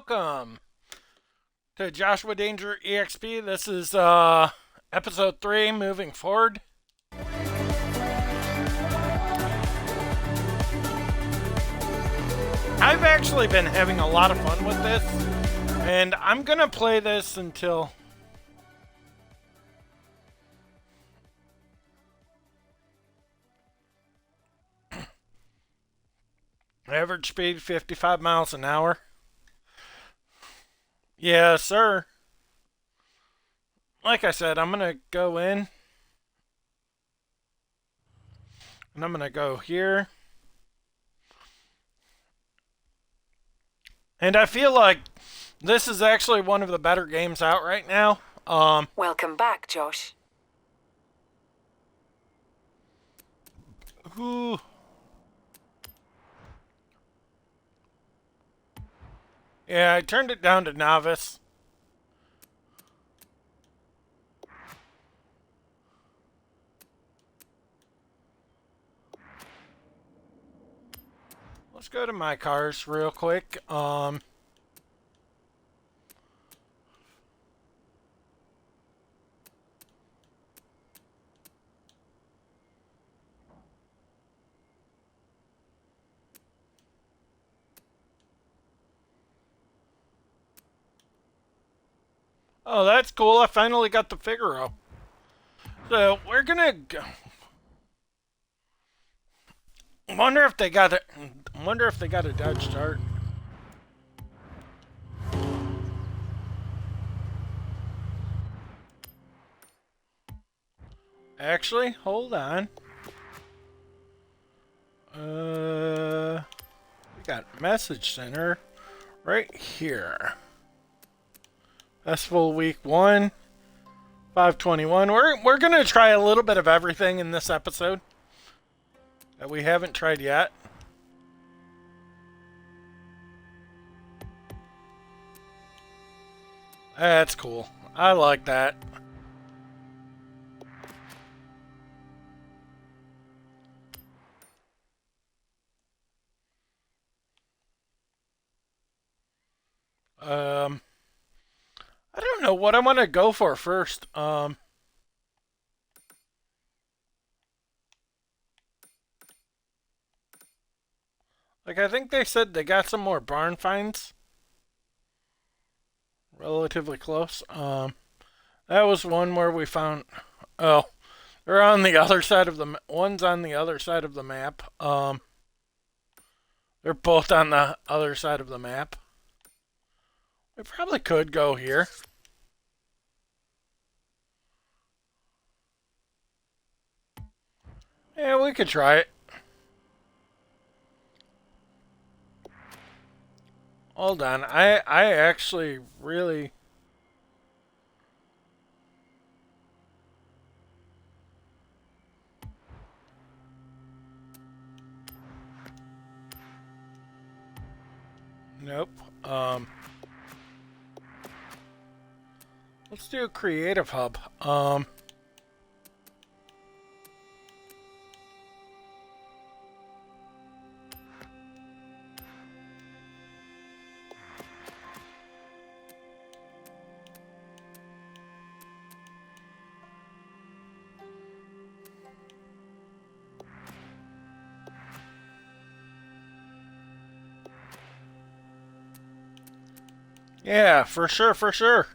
welcome to Joshua Danger EXP. This is episode 3 moving forward. I've actually been having a lot of fun with this, and I'm gonna play this until average speed 55 miles an hour. Yes, sir. Like I said, I'm gonna go in and I'm gonna go here. And I feel like this is actually one of the better games out right now. Welcome back, Josh. Ooh. Yeah, I turned it down to novice. Let's go to my cars real quick. Oh, that's cool. I finally got the Figaro. So we're gonna go. Wonder if they got it. Wonder if they got a Dodge Dart. Actually, hold on. We got message center right here. Festival week 1, 521. We're gonna try a little bit of everything in this episode that we haven't tried yet. That's cool. I like that. I don't know what I want to go for first. Like I think they said they got some more barn finds. Relatively close. That was one where we found. Oh, they're on the other side of the. One's on the other side of the map. They're both on the other side of the map. We probably could go here. Yeah, we could try it. Hold on. I actually really. Nope. Let's do a creative hub. Yeah, for sure, for sure.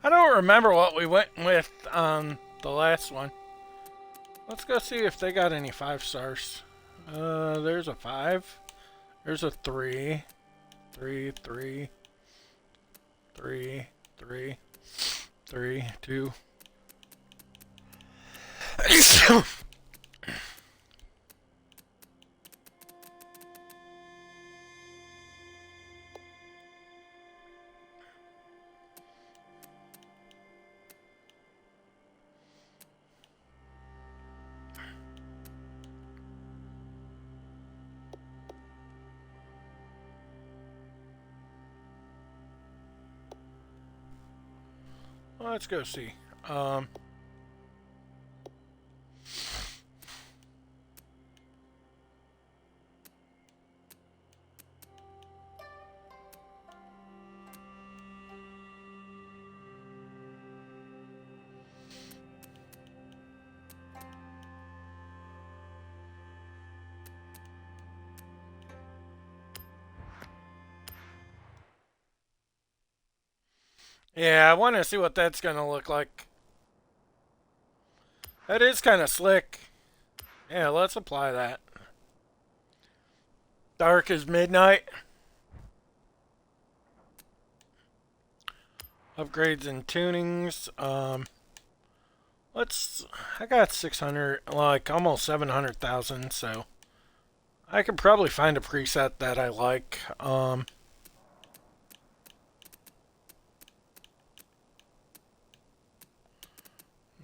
I don't remember what we went with on the last one. Let's go see if they got any 5 stars. There's a 5. There's a 3. 3, 3. 3, 3. 3, 2. let's go see. Yeah, I want to see what that's going to look like. That is kind of slick. Yeah, let's apply that. Dark as midnight. Upgrades and tunings. I got 600, like almost 700,000, so I could probably find a preset that I like.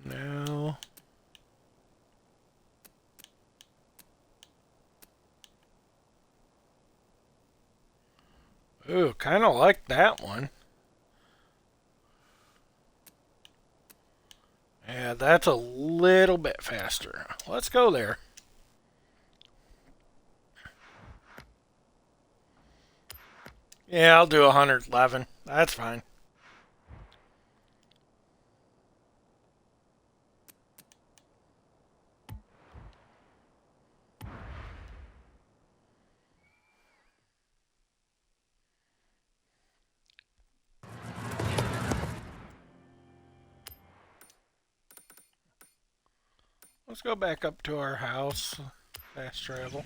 No. Ooh, kind of like that one. Yeah, that's a little bit faster. Let's go there. Yeah, I'll do 111. That's fine. Let's go back up to our house. Fast travel.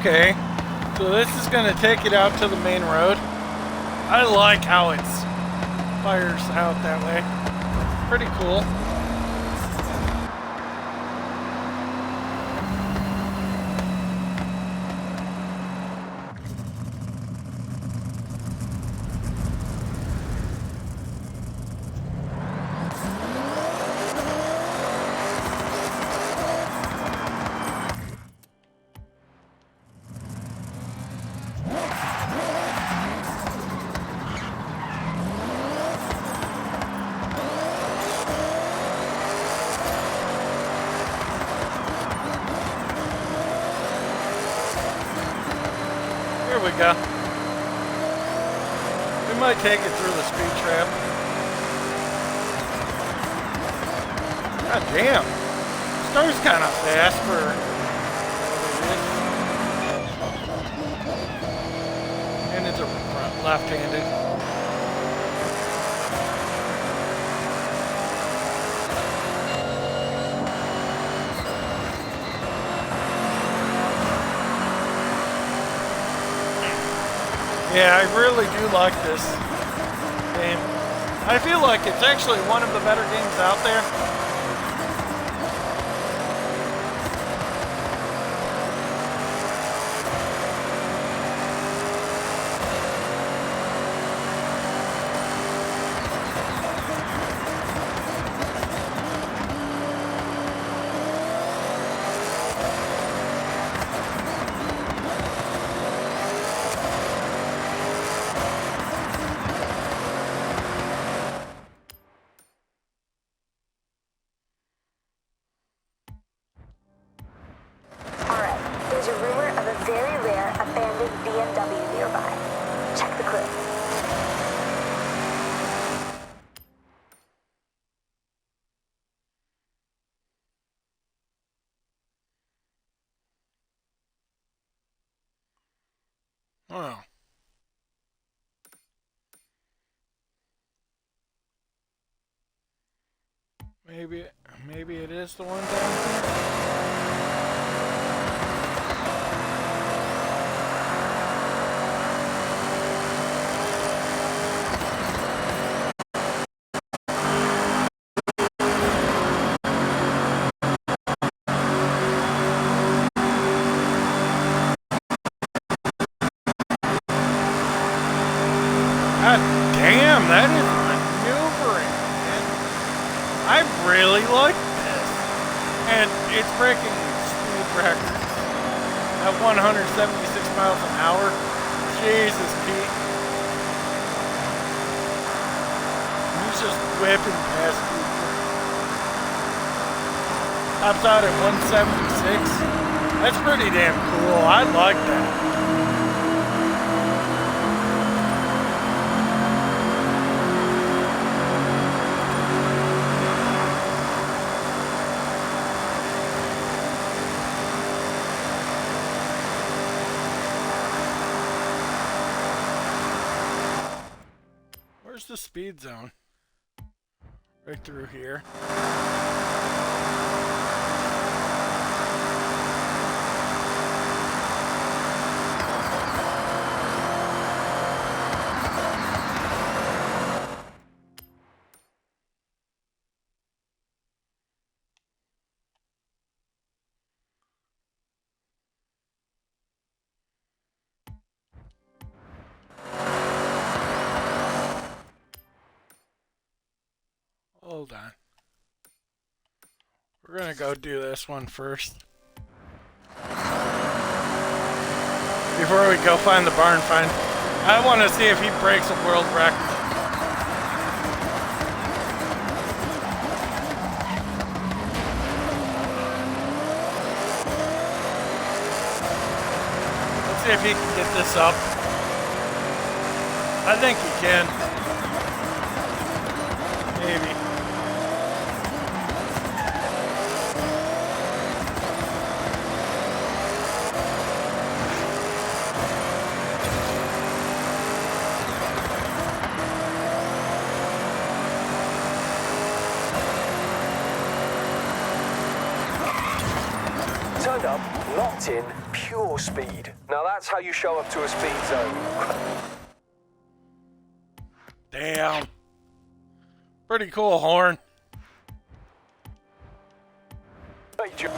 Okay, so this is going to take it out to the main road. I like how it fires out that way. Pretty cool. Here we go. We might take it through the speed trap. God damn. Star's kind of fast for what it is. And it's a left-handed. Yeah, I really do like this game. I feel like it's actually one of the better games out there. There's a rumor of a very rare abandoned BMW nearby. Check the clue. Wow. Maybe it is the one down here. God damn, that is maneuvering, man. I really like this. And it's breaking speed records at 176 miles an hour. Jesus, Pete. He's just whipping past people. Tops out at 176. That's pretty damn cool. I like that. Where's the speed zone? Right through here. Hold on. We're gonna go do this one first. Before we go find the barn find. I want to see if he breaks a world record. Let's see if he can get this up. I think he can. Maybe. Turned up, locked in, pure speed. Now that's how you show up to a speed zone. Damn. Pretty cool horn. Hey, Joe.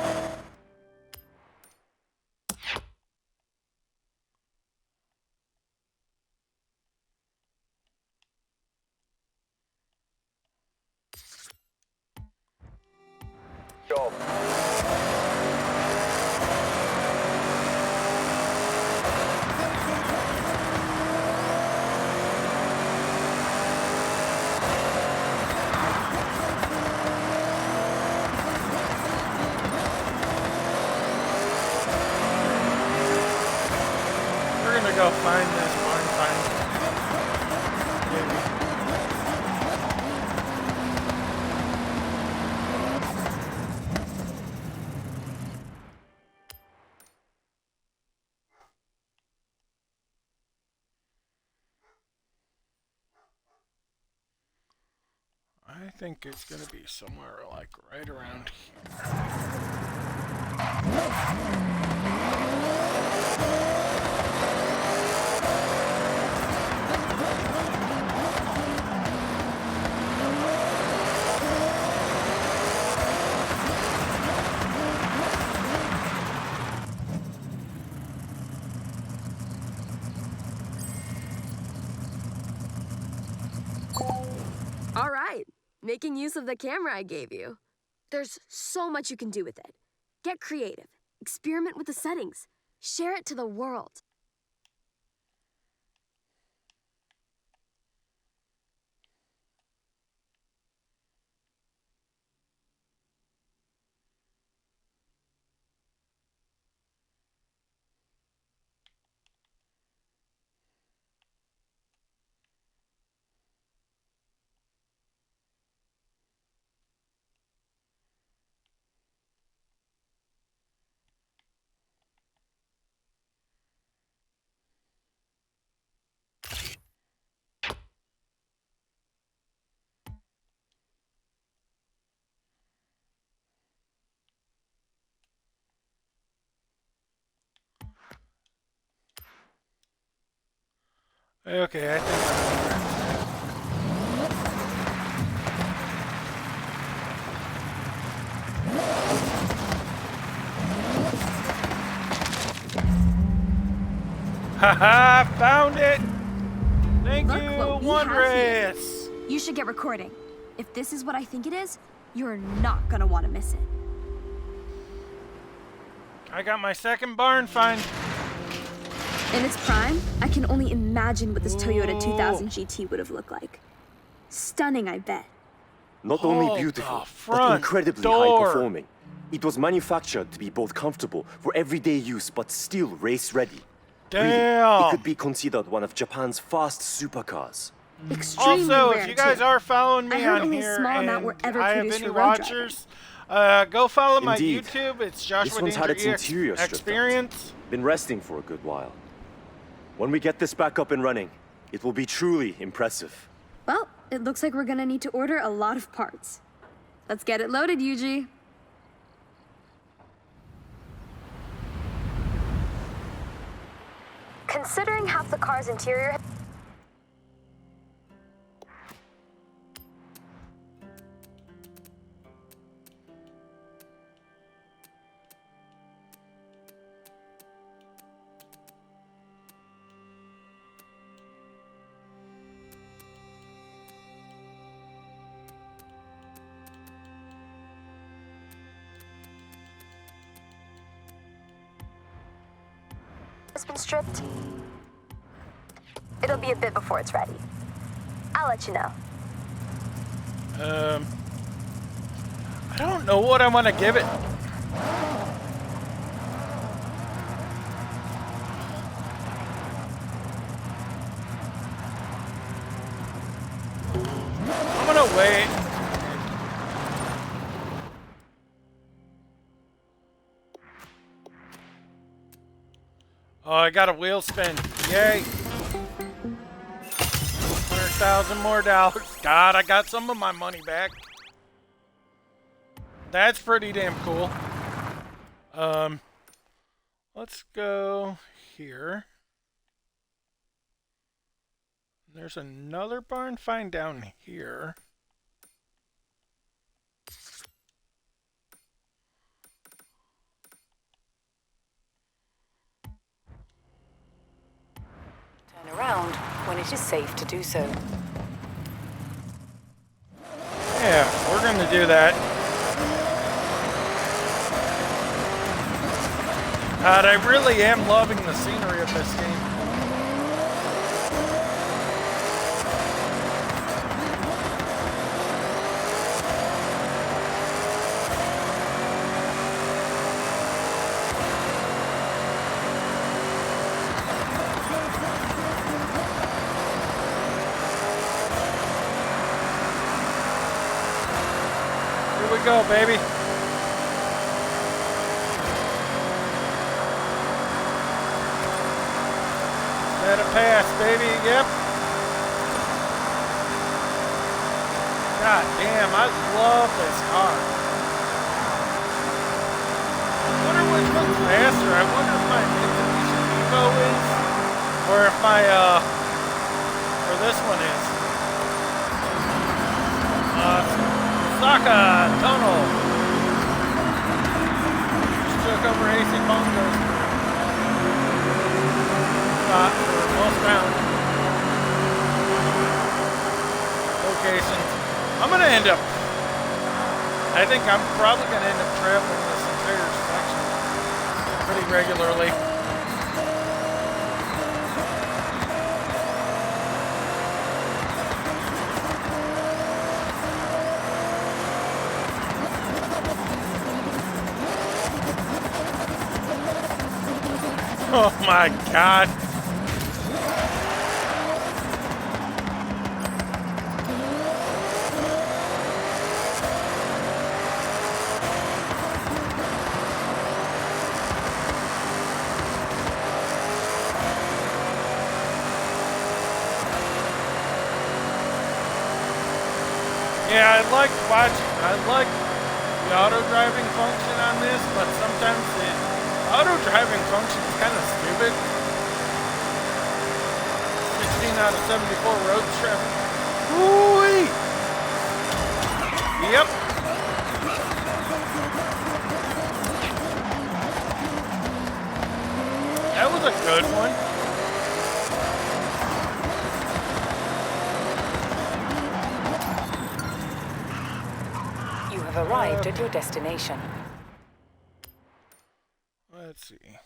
Job. Go find this barn find. Maybe. I think it's gonna be somewhere like right around here. All right, making use of the camera I gave you. There's so much you can do with it. Get creative, experiment with the settings, share it to the world. Okay, I think I'm haha! Found it! Thank Look you, what we have here. Wondrous! You should get recording. If this is what I think it is, you're not gonna want to miss it. I got my second barn find. In its prime, I can only imagine what this Toyota Ooh. 2000 GT would have looked like. Stunning, I bet. Not Oh, only the beautiful, but front incredibly door. high-performing. It was manufactured to be both comfortable for everyday use, but still race-ready. Really, Damn! it could be considered one of Japan's fast supercars. Extremely Also, rare, if you guys too. are following me I heard on only a here small amount and were ever I have produced any for road watchers, go follow my Indeed. YouTube. It's This one's had its JoshDangeryt interior stripped out. Experience. Been resting for a good while. When we get this back up and running, it will be truly impressive. Well, it looks like we're gonna need to order a lot of parts. Let's get it loaded, Yuji. Considering half the car's interior. Has been stripped. It'll be a bit before it's ready. I'll let you know. I don't know what I want to give it. I'm gonna wait. Oh, I got a wheel spin. Yay. 100,000 more dollars. God, I got some of my money back. That's pretty damn cool. Let's go here. There's another barn find down here. Turn around when it is safe to do so. Yeah, we're gonna do that. God, I really am loving the scenery of this game. Here we go, baby. Let it pass, baby. Yep. God damn, I love this car. I wonder which one's faster. I wonder if my Mitsubishi Evo is, or if my, or this one is. Osaka Tunnel. Just took over AC Bungo's spot for most round locations. I'm gonna end up. I think I'm probably gonna end up traveling this entire section pretty regularly. Oh my God. Yeah, I like the auto driving function on this, but sometimes the auto driving function is kind of stupid. 69 out of 74 road trip. Woo-wee! Yep. That was a good one. You have arrived at your destination. Let's see.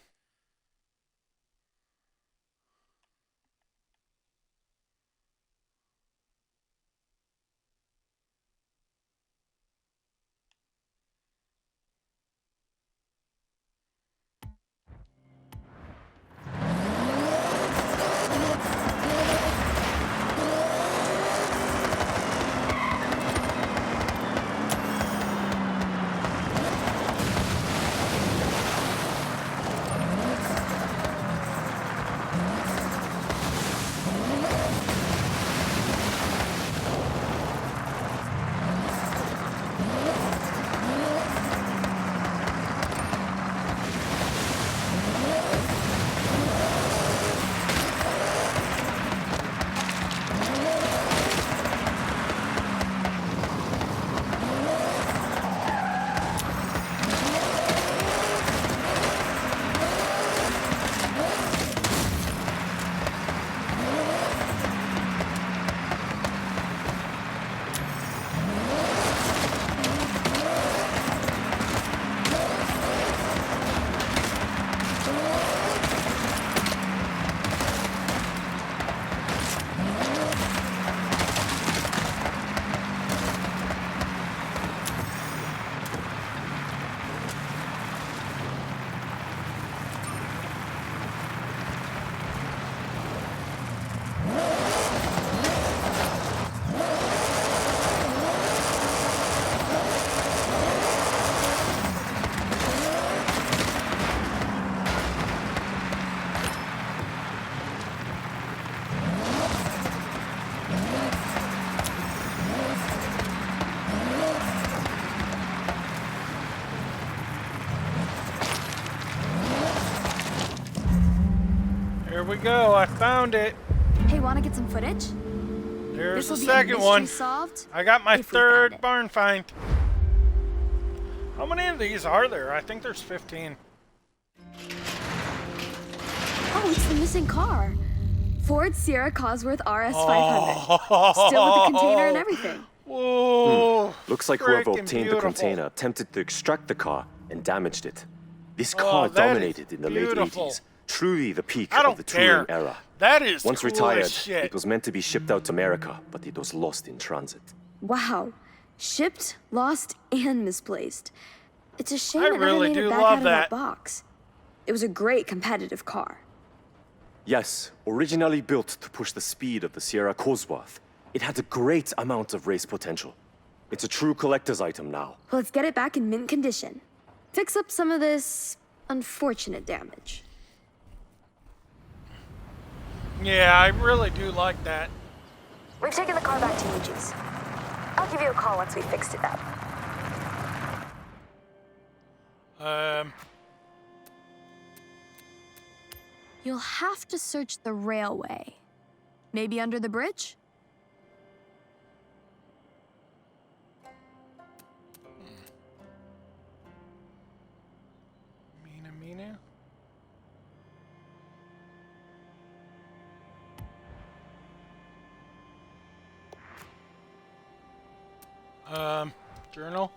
Here we go. I found it. Hey, wanna get some footage? There's the This'll be a second mystery one. solved I got my if we found third it. barn find. How many of these are there? I think there's 15. Oh, it's the missing car. Ford Sierra Cosworth RS 500. Still with the container and everything. Whoa. Looks like whoever Freaking obtained beautiful. the container attempted to extract the car and damaged it. This Oh, car that is dominated in the late beautiful. 80s. Truly the peak I of don't the care. touring era. That is Once cool retired, as shit. it was meant to be shipped out to America, but it was lost in transit. Wow. Shipped, lost, and misplaced. It's a shame I it never really made do it back love out of that. that box. It was a great competitive car. Yes, originally built to push the speed of the Sierra Cosworth, it had a great amount of race potential. It's a true collector's item now. Well, let's get it back in mint condition. Fix up some of this unfortunate damage. Yeah, I really do like that. We've taken the car back to Yuji's. I'll give you a call once we fixed it up. You'll have to search the railway. Maybe under the bridge? Mina. Journal.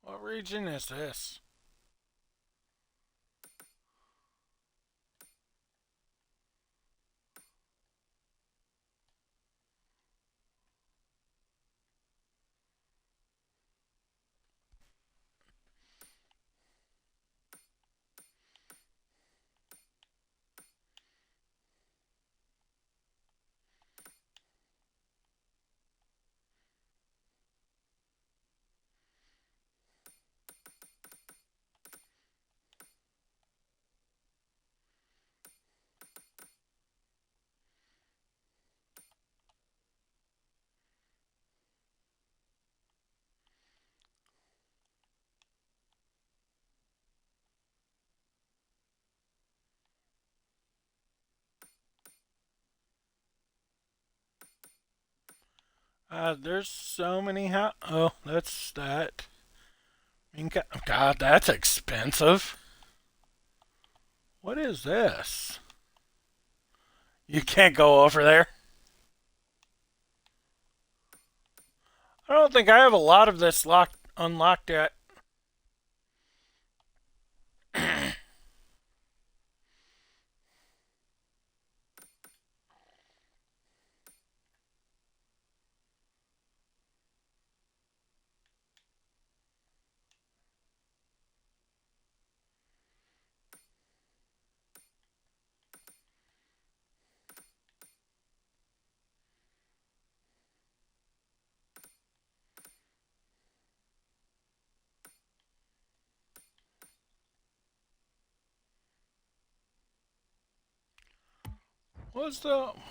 What region is this? There's so many oh, that's that. I mean, God, that's expensive. What is this? You can't go over there. I don't think I have a lot of this unlocked yet.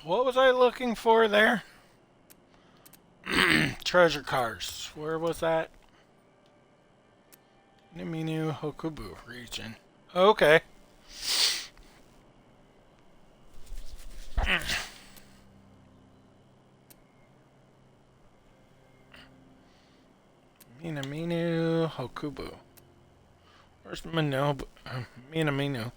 What was I looking for there? Treasure cars. Where was that? Niminu Hokubu region. Okay. Minaminu Hokubu. Where's Minobu? Minaminu.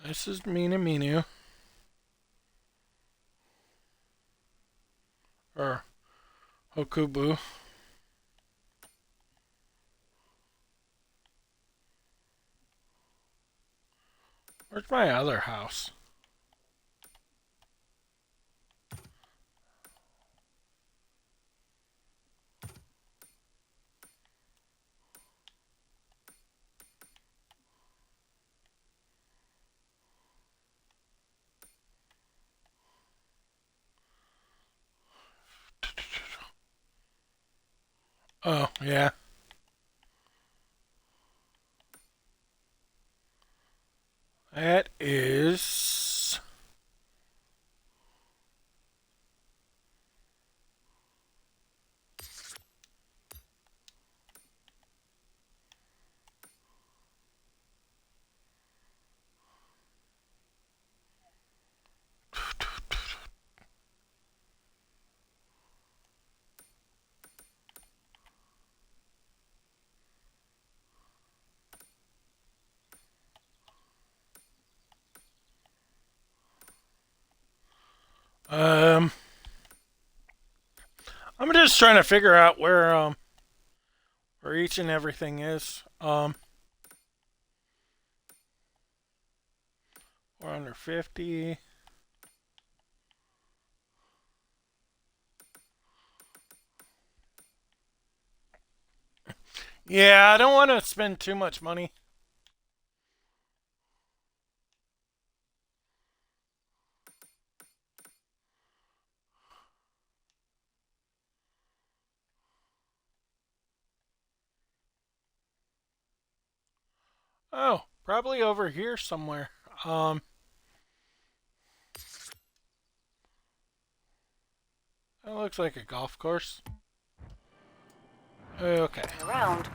This is Minaminu. Or Hokubu. Where's my other house? Oh, yeah. That is... I'm just trying to figure out where each and everything is. 450. Yeah, I don't want to spend too much money. Oh, probably over here somewhere. That looks like a golf course. Okay. Around.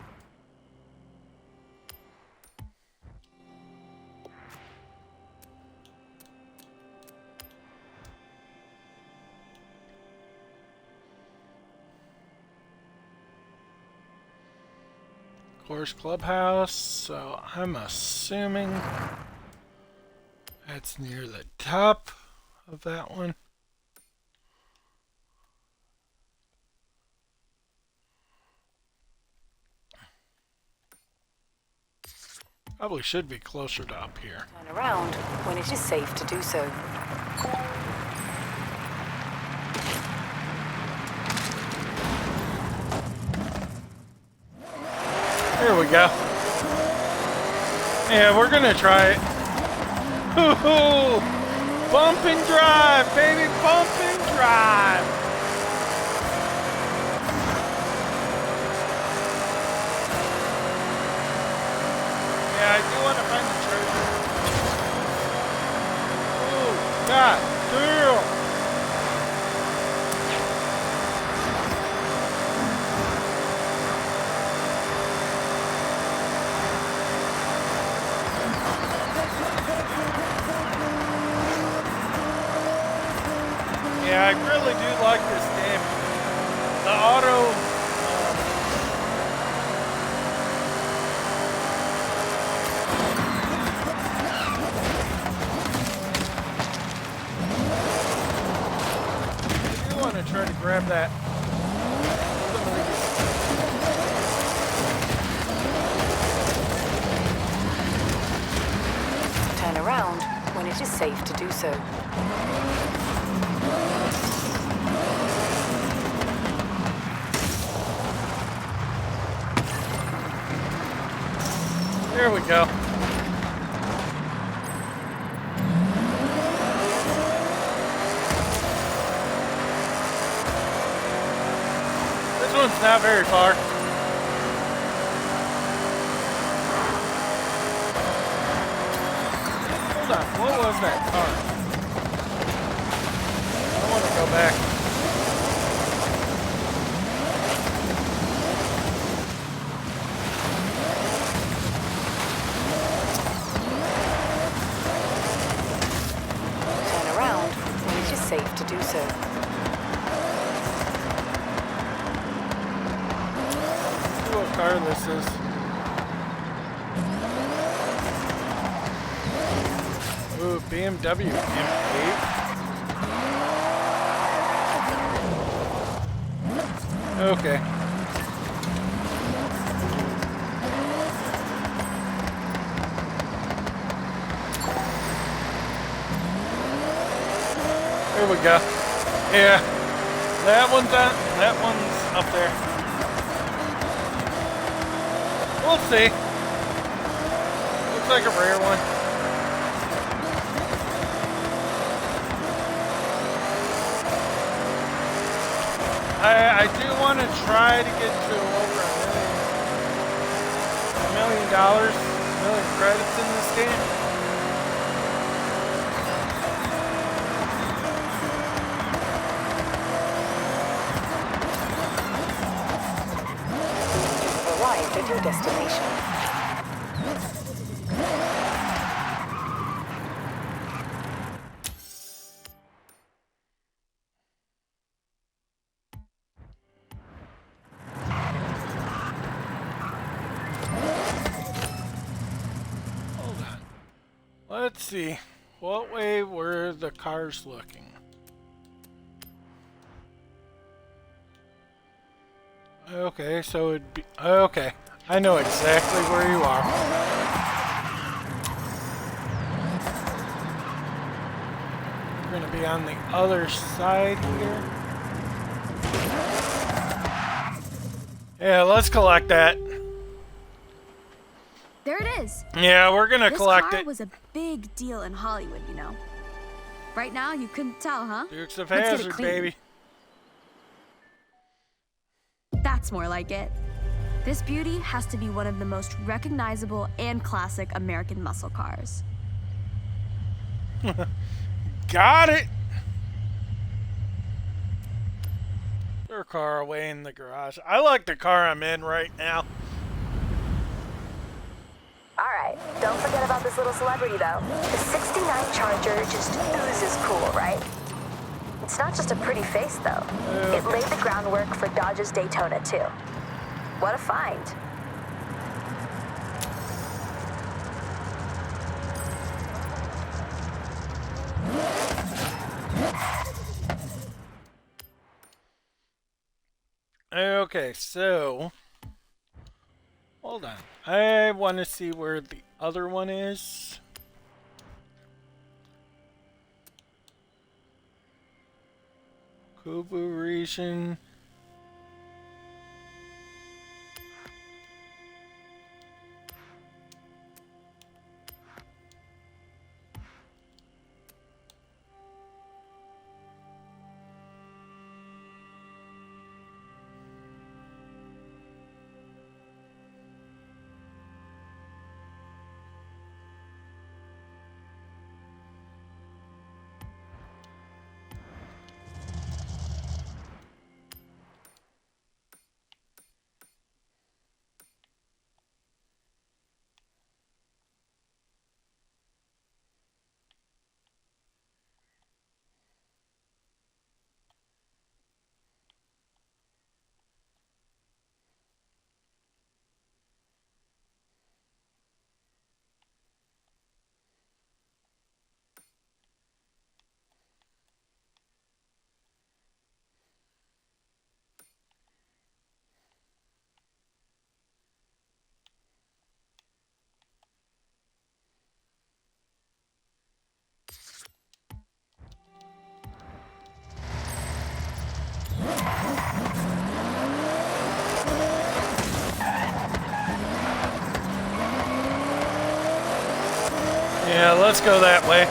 Course clubhouse, so I'm assuming that's near the top of that one. Probably should be closer to up here. Turn around when it is safe to do so. Here we go. Yeah, we're gonna try it. Hoo-hoo! Bump and drive, baby! Bump and drive! Yeah, I God damn! Yeah, I really do like this game. The auto... I do want to try to grab that. Turn around when it is safe to do so. There we go. This one's not very far. Hold on, what was that car? I want to go back. Safe to do so. See what car this is. Ooh, BMW M8. Okay. There we go. Yeah. That one's up there. We'll see. Looks like a rare one. I do want to try to get to over $1 million, $1 million credits in this game. Arrived at your destination. Hold on. Let's see. What way were the cars looking? Okay, so it'd be... Okay, I know exactly where you are. You're gonna be on the other side here. Yeah, let's collect that. There it is. Yeah, we're gonna collect This car it. was a big deal in Hollywood, you know. Right now, you couldn't tell, huh? Dukes of Let's get it Hazzard, clean. baby. That's more like it. This beauty has to be one of the most recognizable and classic American muscle cars. Got it! Their car away in the garage. I like the car I'm in right now. All right, don't forget about this little celebrity, though. The 69 Charger just oozes cool, right? It's not just a pretty face, though. It laid the groundwork for Dodge's Daytona, too. What a find. Okay, so... Hold on. I want to see where the other one is. Kubu region. Yeah, let's go that way.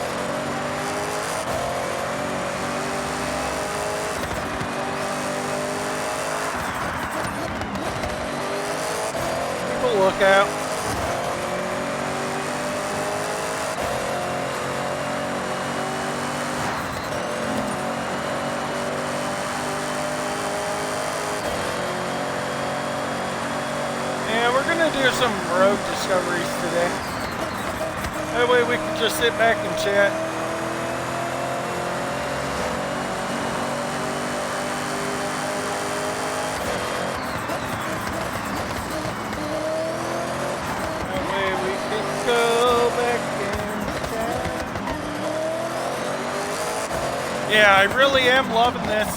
Keep a lookout. Yeah, we're gonna do some road discoveries today. That way we can just sit back and chat. That way we can go back and chat. Yeah, I really am loving this.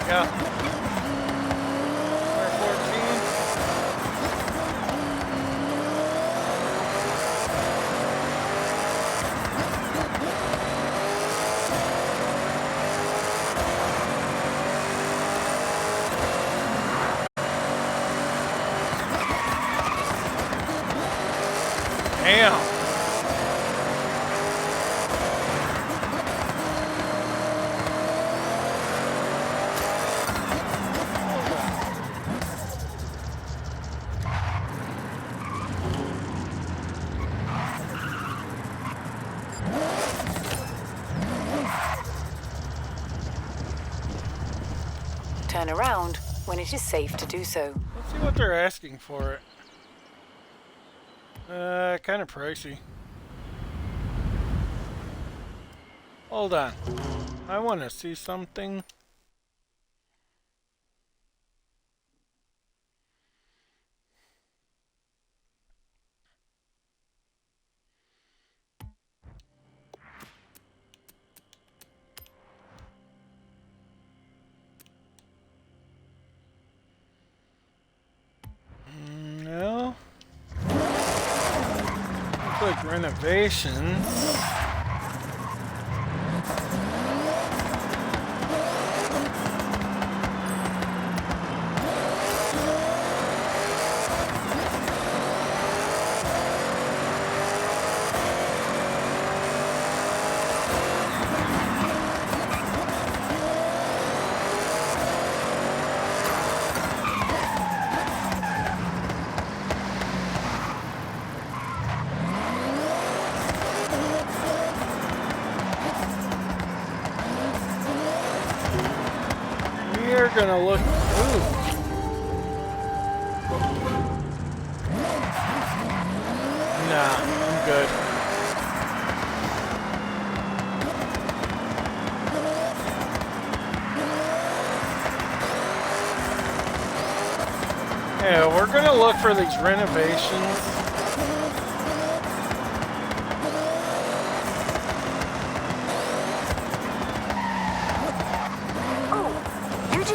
Yeah. Number 14. Damn. Turn around when it is safe to do so. Let's see what they're asking for it. Kind of pricey. Hold on. I want to see something. No. Looks like renovations. We're gonna look. Ooh. Nah, I'm good. Yeah, we're gonna look for these renovations.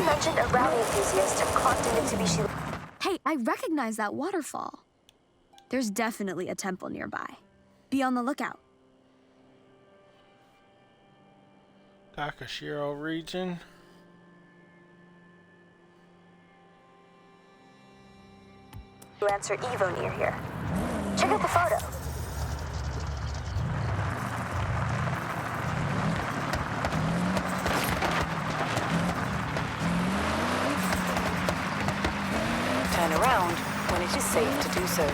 Mentioned a rally enthusiast clocked in Mitsubishi. Hey, I recognize that waterfall. There's definitely a temple nearby. Be on the lookout. Takashiro region. Lancer Evo near here. Check out the photo. Turn around when it is safe to do so.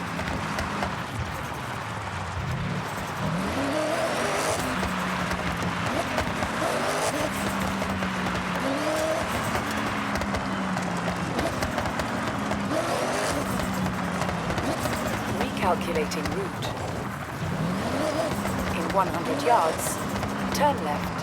Recalculating route. In 100 yards, turn left.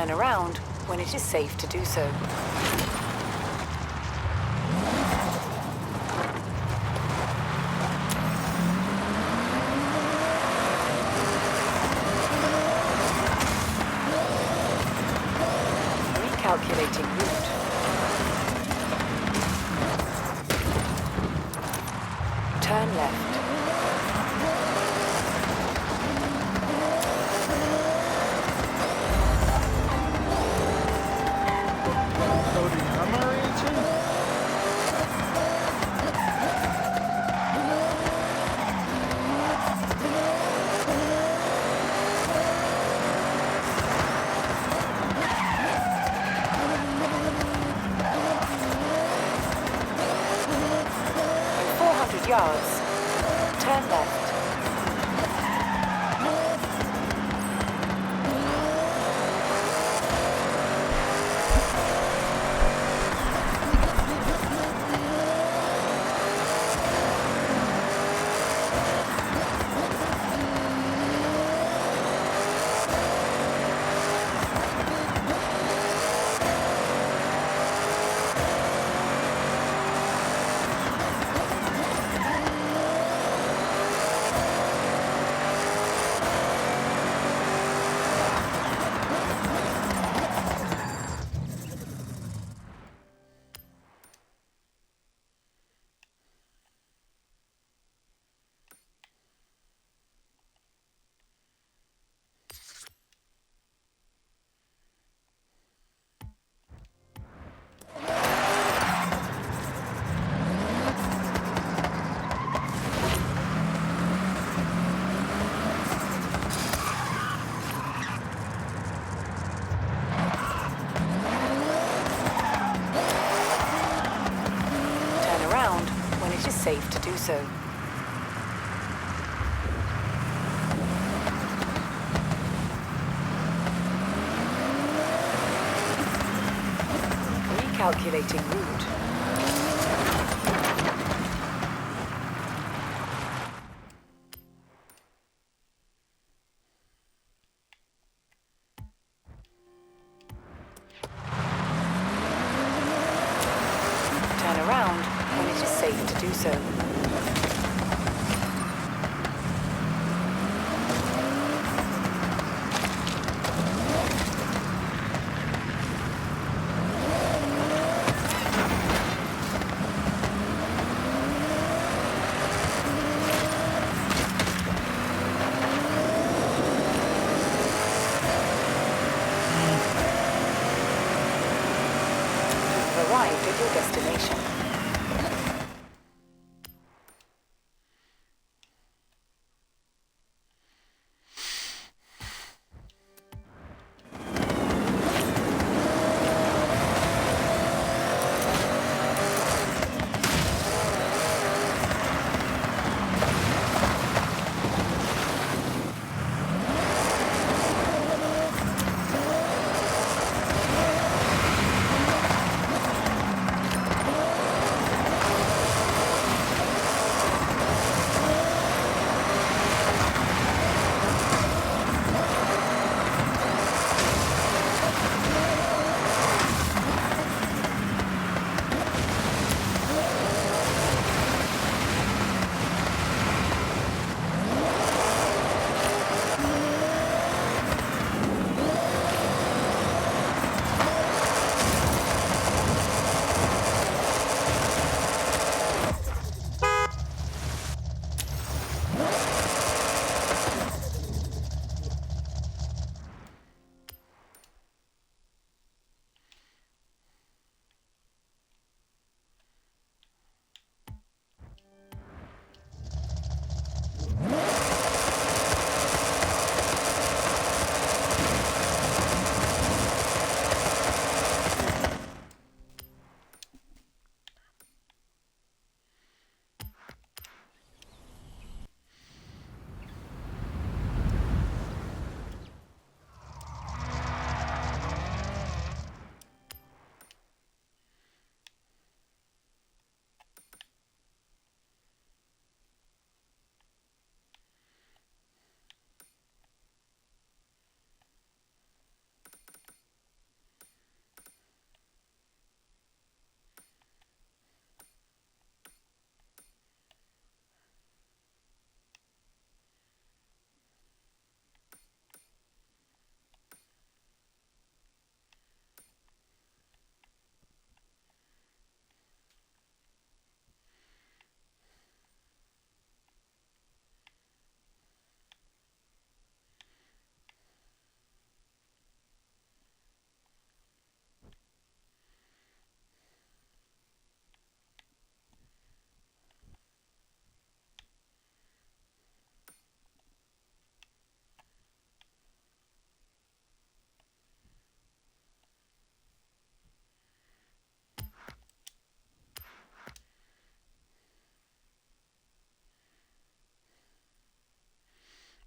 Turn around when it is safe to do so. Recalculating route. Turn left. Kodiyama region? In 400 yards, turn left. It is safe to do so. Recalculating route. Turn around when it is safe to do so. You've arrived at your destination.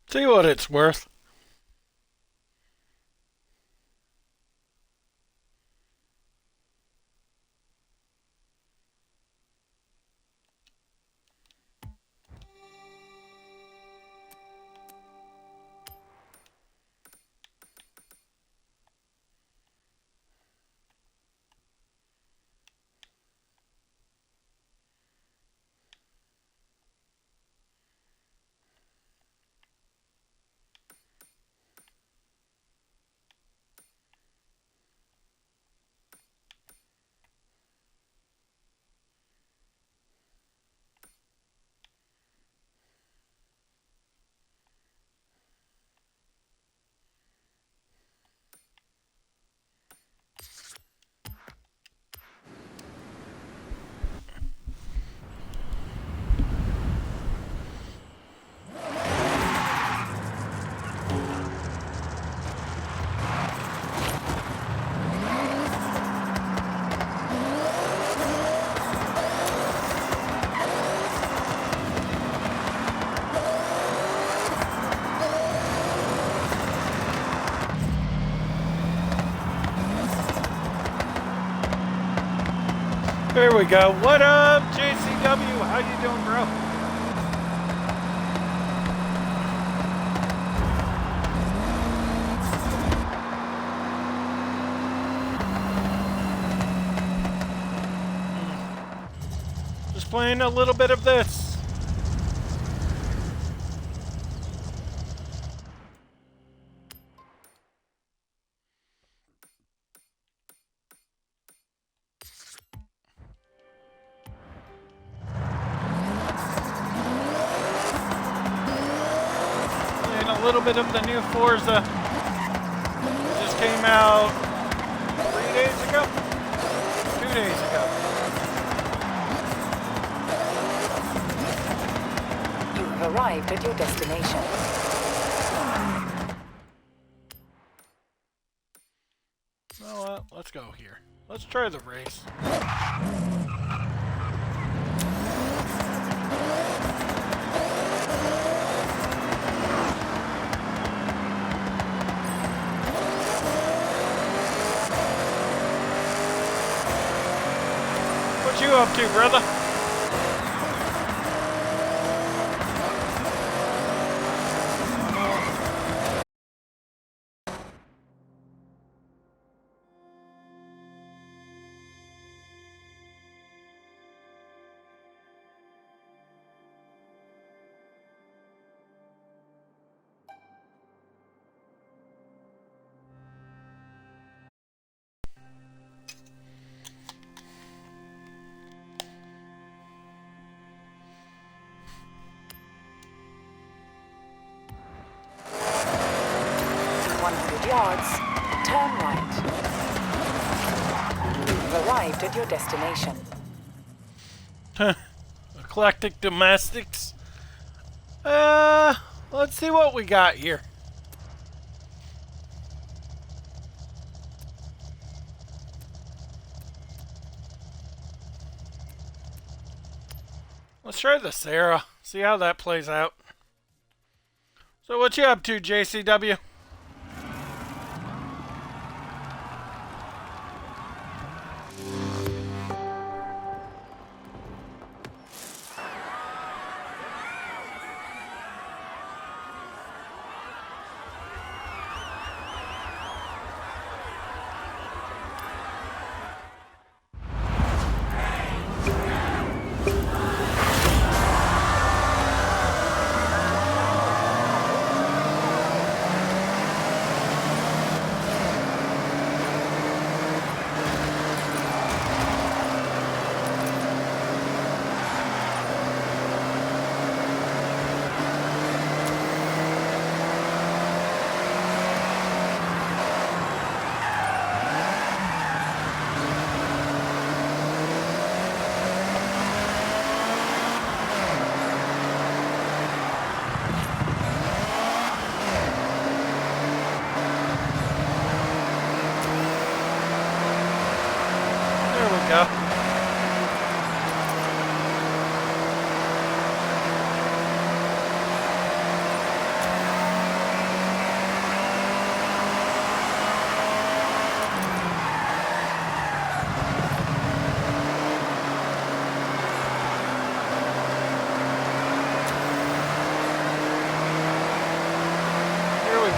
See what it's worth. There we go. What up, JCW? How you doing, bro? Just playing a little bit of this. A little bit of the new Forza. It just came out 3 days ago? 2 days ago. You have arrived at your destination. You know what? Let's go here. Let's try the race. What you up to, brother? Yards, turn right. You've arrived at your destination. Eclectic domestics. Let's see what we got here. Let's try the Sarah. See how that plays out. So what you up to, JCW?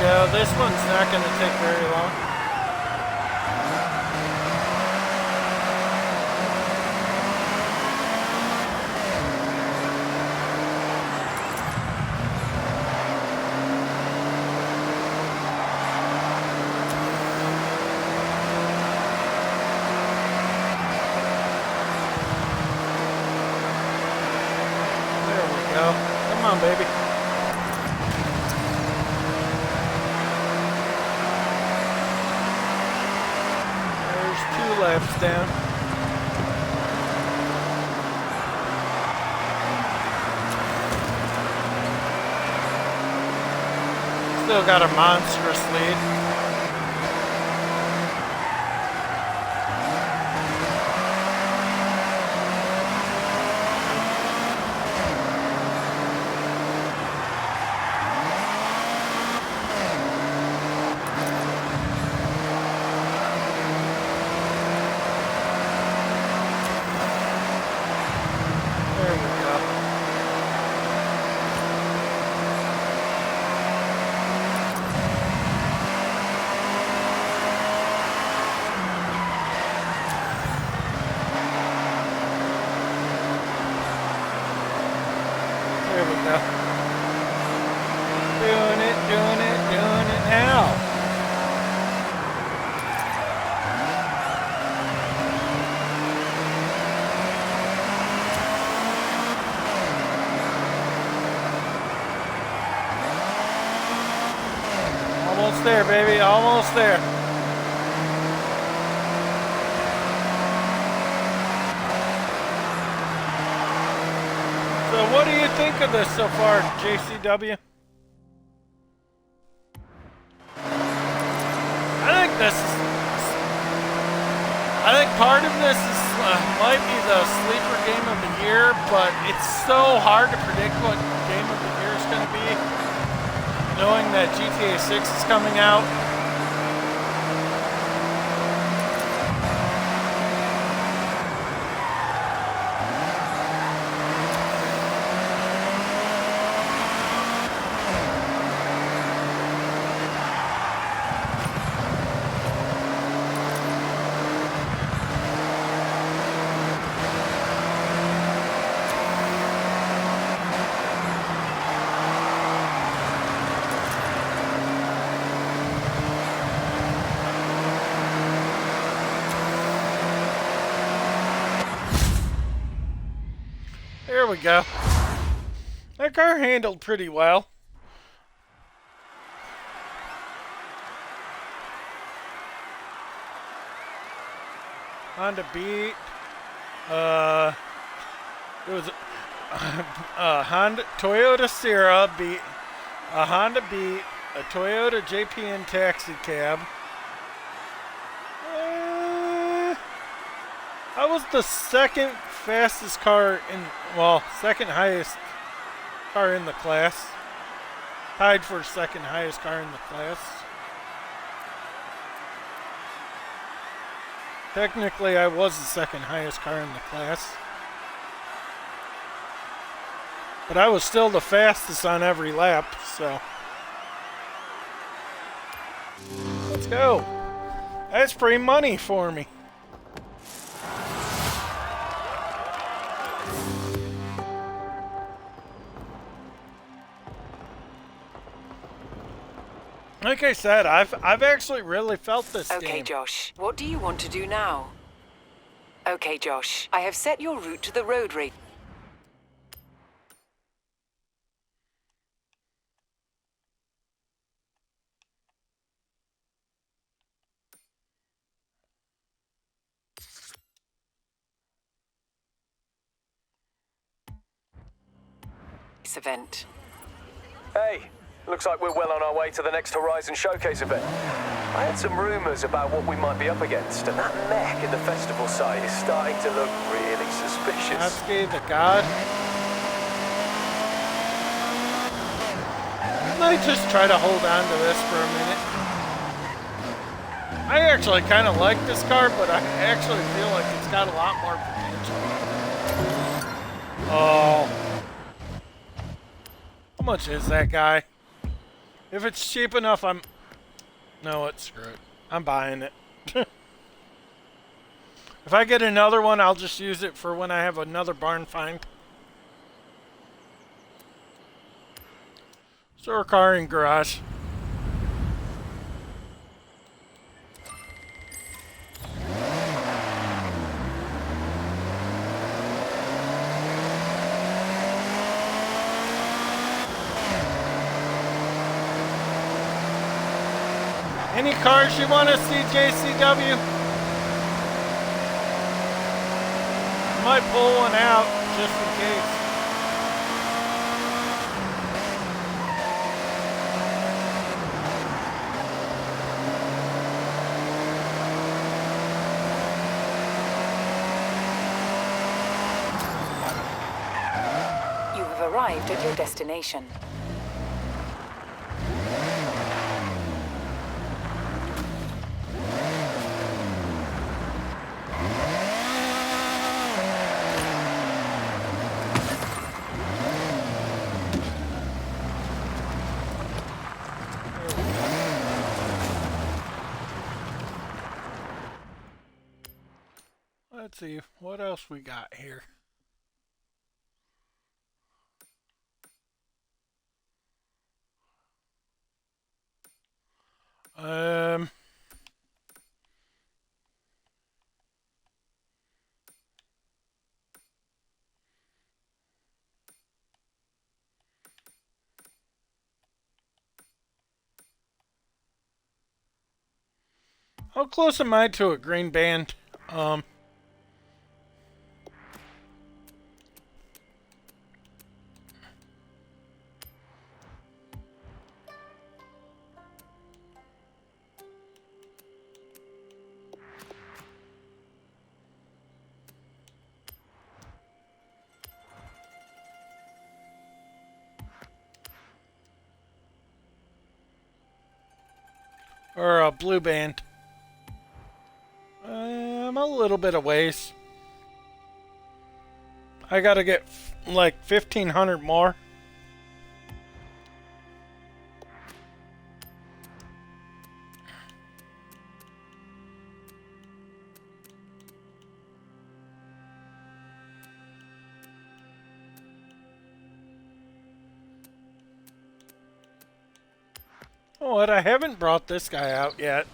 go. This one's not going to take very long. There we go. Come on, baby. Laps down. Still got a monstrous lead. There we go. Doing it now. Almost there, baby, almost there. So what do you think of this so far, JCW? I think part of this is might be the sleeper game of the year, but it's so hard to predict what game of the year is going to be, knowing that GTA 6 is coming out. There we go. That car handled pretty well. Honda Beat. It was Toyota Sierra beat a Honda Beat, a Toyota JPN taxi cab. I was the second fastest car in, well, second highest car in the class. Tied for second highest car in the class. Technically, I was the second highest car in the class. But I was still the fastest on every lap, so. Let's go. That's free money for me. Like I said, I've actually really felt this game. Okay, Josh, what do you want to do now? Okay, Josh, I have set your route to the road race event. Hey, looks like we're well on our way to the next Horizon Showcase event. I had some rumors about what we might be up against, and that mech in the festival site is starting to look really suspicious. Natsuki the God. I might just try to hold on to this for a minute. I actually kind of like this car, but I actually feel like it's got a lot more potential. Oh. How much is that guy? If it's cheap enough, I'm... No, it's screw it. I'm buying it. If I get another one, I'll just use it for when I have another barn find. Store car in garage. Any cars you want to see, JCW? Might pull one out just in case. You have arrived at your destination. Let's see, what else we got here? How close am I to a green band? Or a blue band? I'm a little bit of ways. I gotta get like 1,500 more. Oh, what? I haven't brought this guy out yet.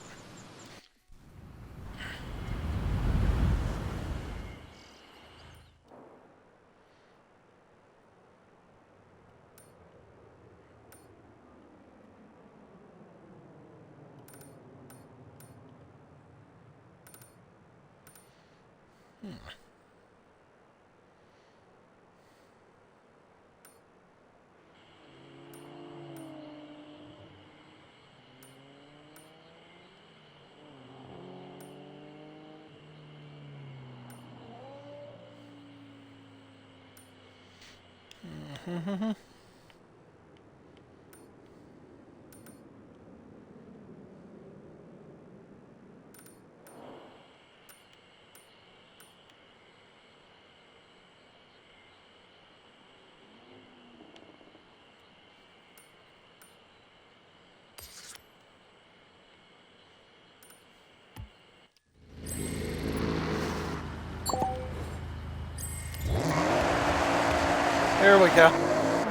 There we go.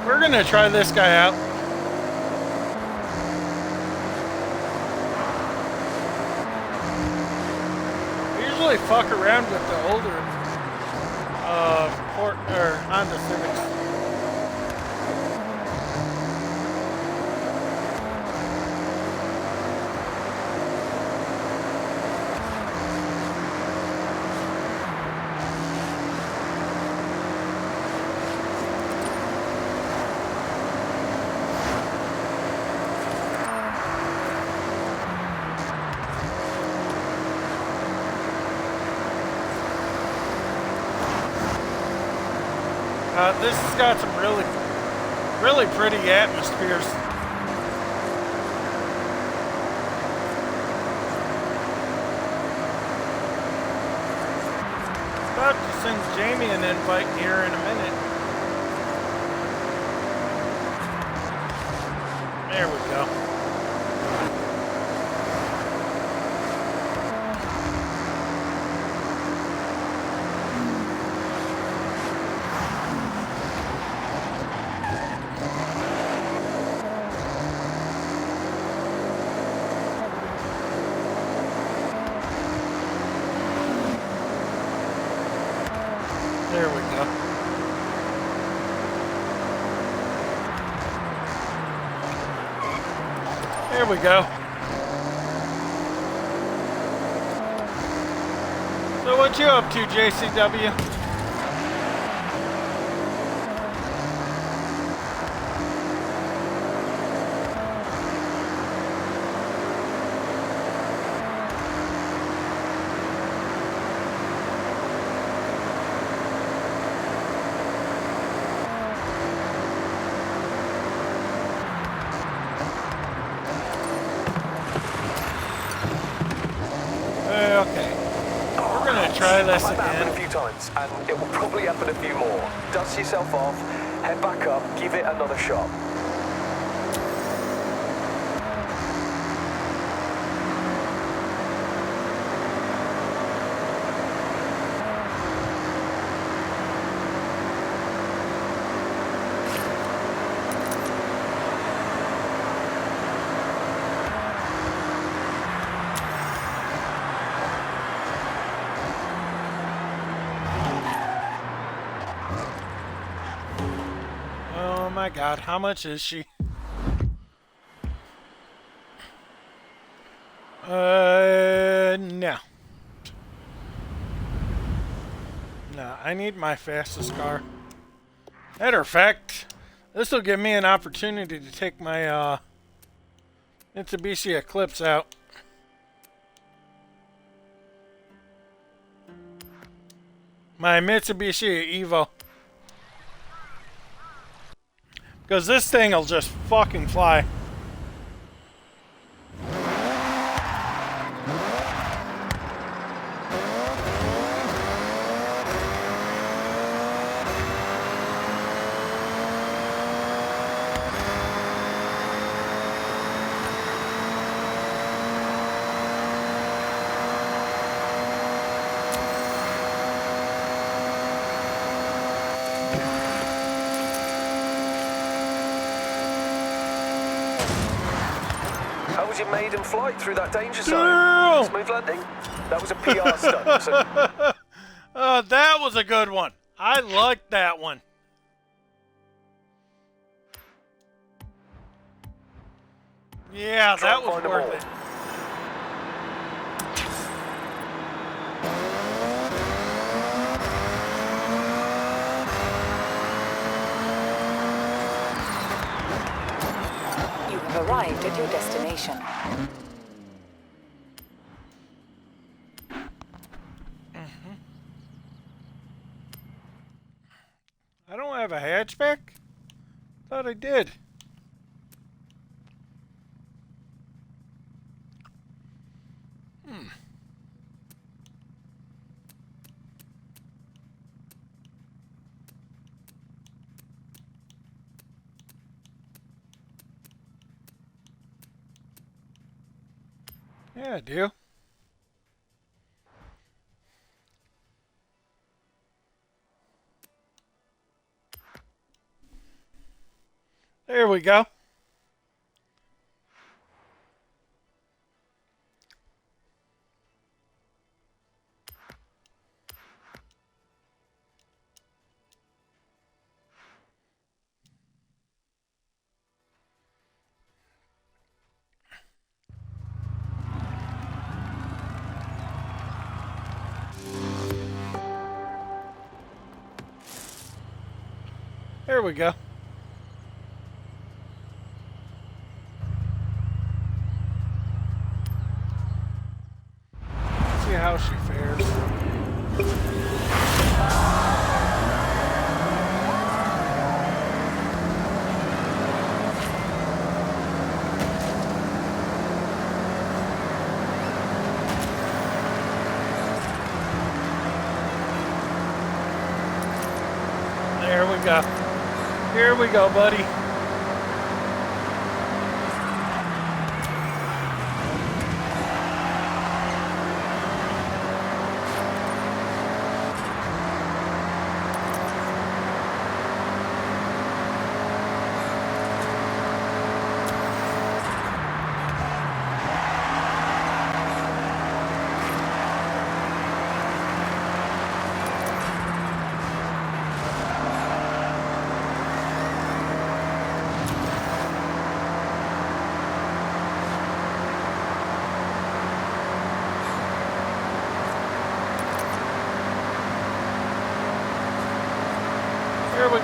We're gonna try this guy out. I usually fuck around with the older Honda Civics. This has got some really pretty atmospheres. About to send Jamie an invite here in a minute. There we go. Here we go. So what you up to, JCW? Okay. We're gonna try this I've had that happen a again. few times, and it will probably happen a few more. Dust yourself off, head back up, give it another shot. Oh my god, how much is she? No. No, I need my fastest car. Matter of fact, this will give me an opportunity to take my Mitsubishi Eclipse out. My Mitsubishi Evo. Because this thing will just fucking fly. How was your maiden flight through that danger zone? Girl! Smooth landing? That was a PR stunt, so That was a good one. I liked that one. Yeah, Try that and was find 'em worth all. it. You have arrived at your destination. I don't have a hatchback? Thought I did. Yeah, I do. There we go. There we go. See how she fares. There we go. Here we go, buddy.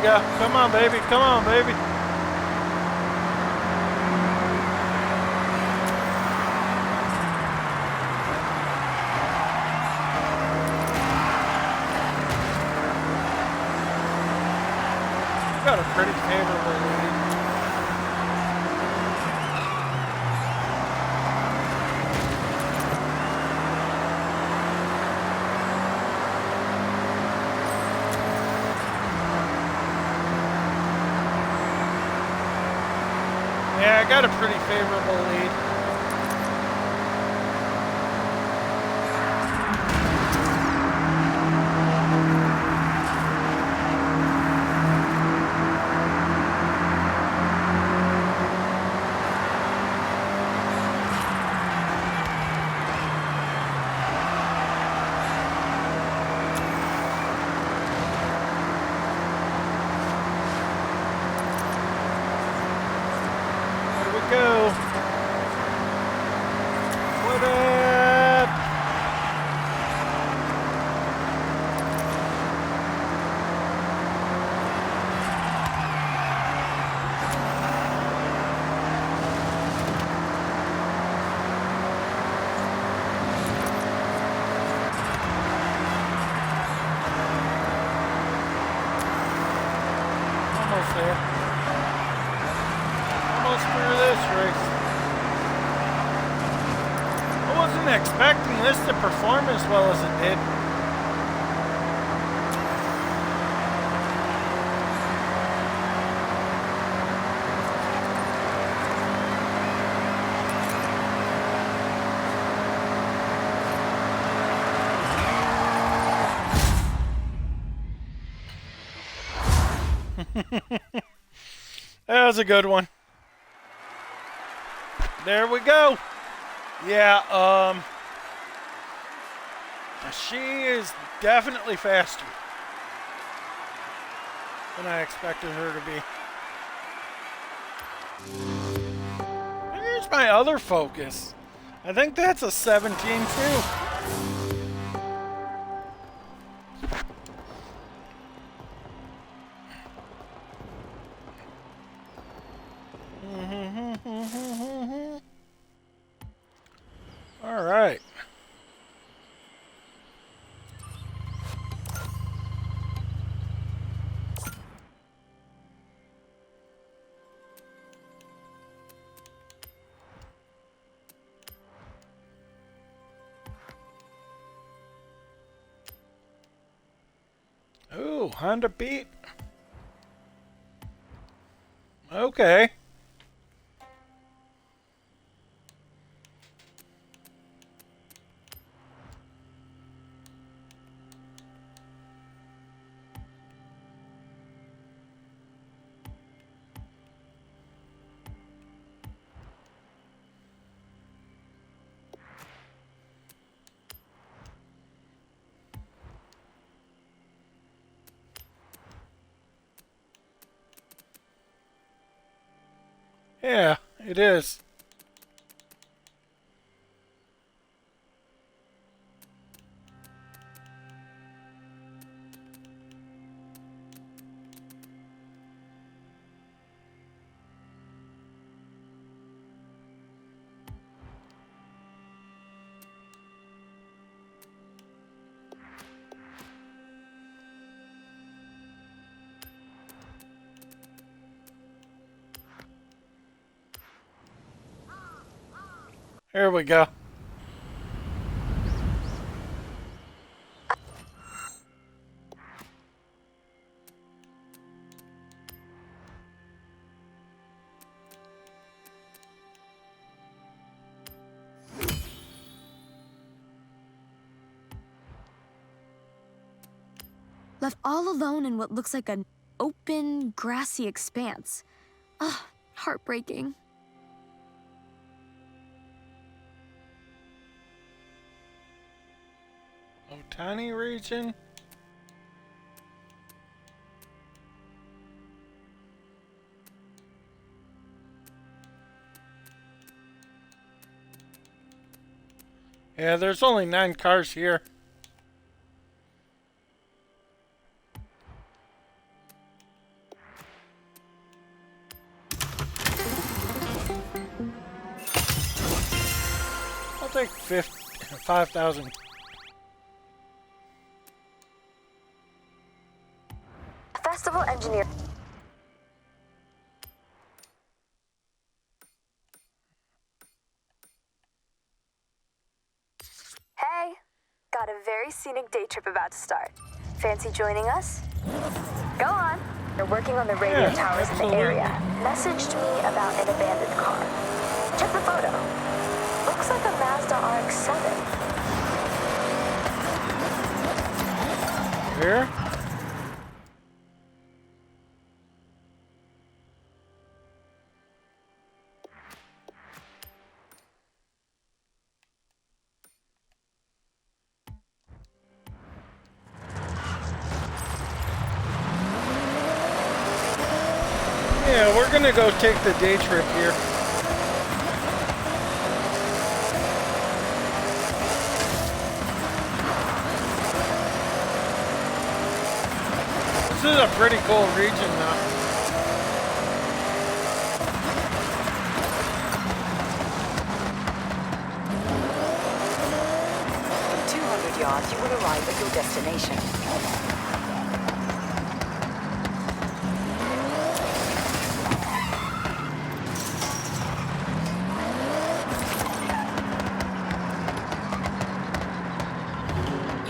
go. Come on, baby. Come on, baby. Got a pretty favorable lead. Yeah, I got a pretty favorable lead. Go. What up? Almost there. Almost through this race. I wasn't expecting this to perform as well as it did. That was a good one. There we go. Yeah, she is definitely faster than I expected her to be. Here's my other Focus. I think that's a 17 too. All right. Ooh, Honda Beat. Okay. Yeah, it is. Here we go. Left all alone in what looks like an open, grassy expanse. Ugh, heartbreaking. Otani region. Yeah, there's only 9 cars here. take 5,000. Festival engineer. Hey, got a very scenic day trip about to start. Fancy joining us? Go on. They're working on the radio towers in the area. Messaged me about an abandoned car. Check the photo. Looks like a Mazda RX-7. Here? Yeah, we're gonna go take the day trip here. This is a pretty cool region though. In 200 yards, you will arrive at your destination.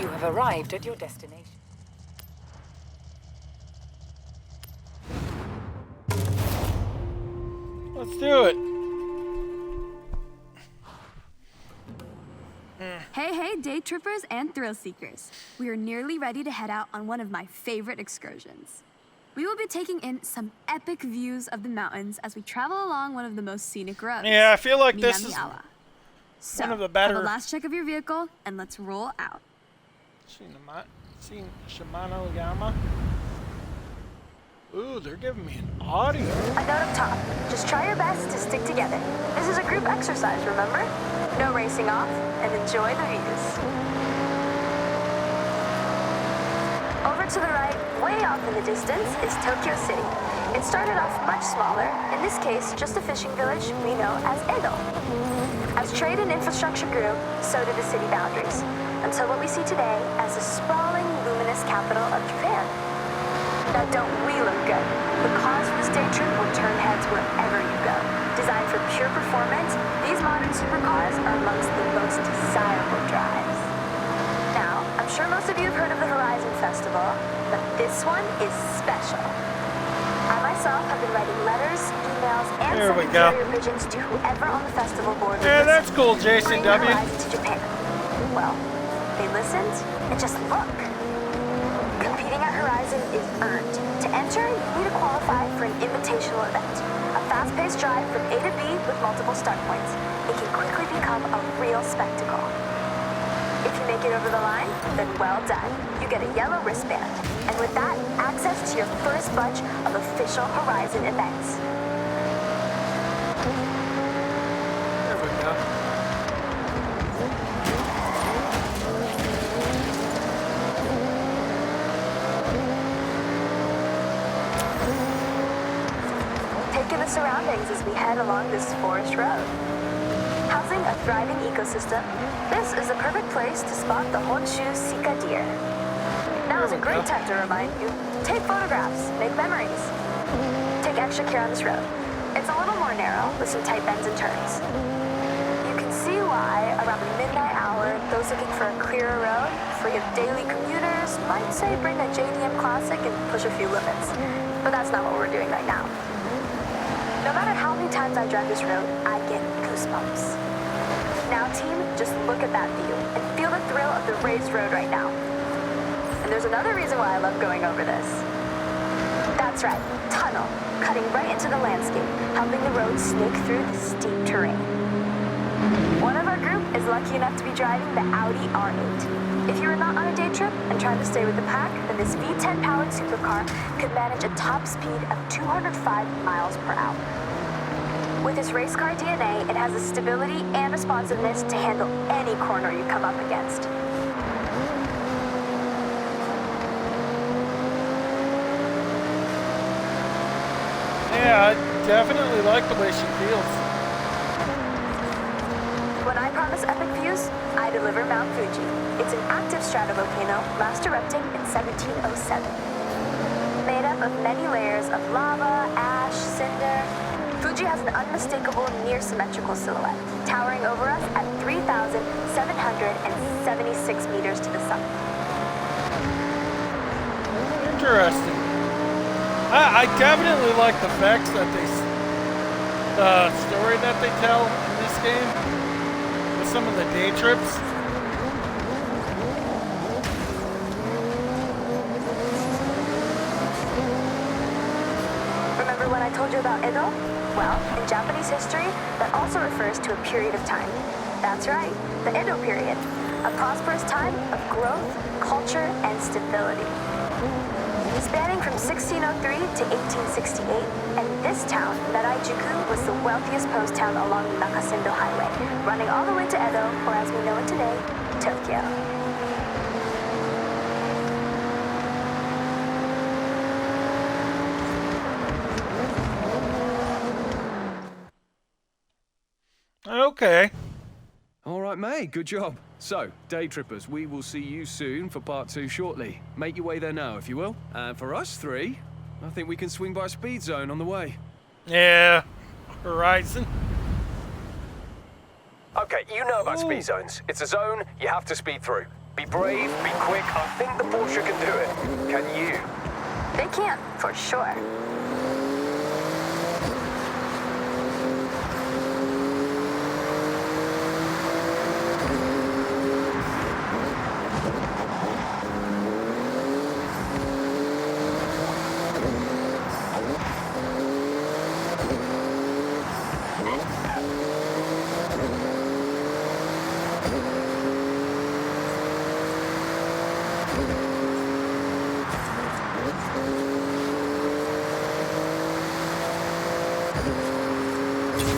You have arrived at your destination. Let's do it. Hey, day trippers and thrill seekers. We are nearly ready to head out on one of my favorite excursions. We will be taking in some epic views of the mountains as we travel along one of the most scenic roads. Yeah, I feel like this is Minamiawa. So, one of the better. have a last check of your vehicle and let's roll out. Shimano Yama. Ooh, they're giving me an audio. A note up top. Just try your best to stick together. This is a group exercise, remember? No racing off, and enjoy the views. Over to the right, way off in the distance, is Tokyo City. It started off much smaller, in this case, just a fishing village we know as Edo. As trade and infrastructure grew, so did the city boundaries, until what we see today as the sprawling, luminous capital of Japan. Now don't we look good? The cars for this day trip will turn heads wherever you go. Designed for pure performance, these modern supercars are amongst the most desirable drives. Now, I'm sure most of you have heard of the Horizon Festival, but this one is special. I myself have been writing letters, emails, and There we sending go. carrier pigeons to whoever on the festival board would Yeah, listen. that's cool, Jason Bring W. Horizon to Japan. Well, they listened, and just look. Competing at Horizon is earned. To enter, you need to qualify for an invitational event. A fast-paced drive from A to B with multiple start points. It can quickly become a real spectacle. If you make it over the line, then well done. You get a yellow wristband. And with that, access to your first bunch of official Horizon events. There we go. Take in the surroundings as we head along this forest road. Housing a thriving ecosystem, this is a perfect place to spot the Honshu Sika deer. Now is a great time to remind you, take photographs, make memories. Take extra care on this road. It's a little more narrow with some tight bends and turns. You can see why around the midnight hour, those looking for a clearer road, free of daily commuters, might say bring a JDM Classic and push a few limits. But that's not what we're doing right now. No matter how many times I drive this road, I get goosebumps. Now, team, just look at that view and feel the thrill of the raised road right now. And there's another reason why I love going over this. That's right, tunnel, cutting right into the landscape, helping the road snake through the steep terrain. One of our group is lucky enough to be driving the Audi R8. If you are not on a day trip and trying to stay with the pack, then this V10-powered supercar could manage a top speed of 205 miles per hour. With its race car DNA, it has the stability and responsiveness to handle any corner you come up against. Yeah, I definitely like the way she feels. When I promise promise epic views? I deliver Mount Fuji. It's an active stratovolcano, last erupting in 1707. Made up of many layers of lava, ash, cinder, Fuji has an unmistakable near-symmetrical silhouette, towering over us at 3,776 meters to the sun. Interesting. I definitely like the facts that the story that they tell in this game with some of the day trips. Remember when I told you about Edo? Well, in Japanese history, that also refers to a period of time. That's right, the Edo period. A prosperous time of growth, culture, and stability. Spanning from 1603 to 1868, and this town, Naraijuku, was the wealthiest post town along the Nakasindo Highway, running all the way to Edo, or as we know it today, Tokyo. Okay. All right, mate, good job. So, day trippers, we will see you soon for part 2 shortly. Make your way there now, if you will. And for us 3, I think we can swing by a speed zone on the way. Yeah. Horizon. Okay, you know about speed zones. It's a zone you have to speed through. Be brave, be quick. I think the Porsche can do it. Can you? They can, for sure.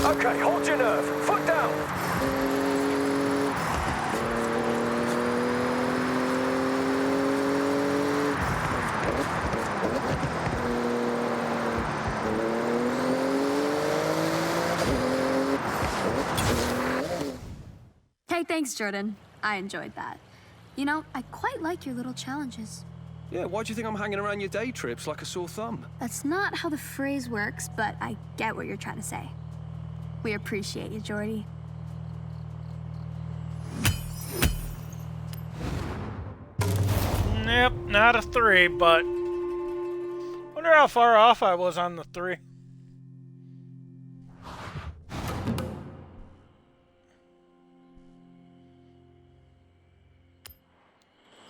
Okay, hold your nerve. Foot down. Hey, thanks, Jordan. I enjoyed that. You know, I quite like your little challenges. Yeah, why do you think I'm hanging around your day trips like a sore thumb? That's not how the phrase works, but I get what you're trying to say. We appreciate you, Jordy. Yep, not a 3, but wonder how far off I was on the 3.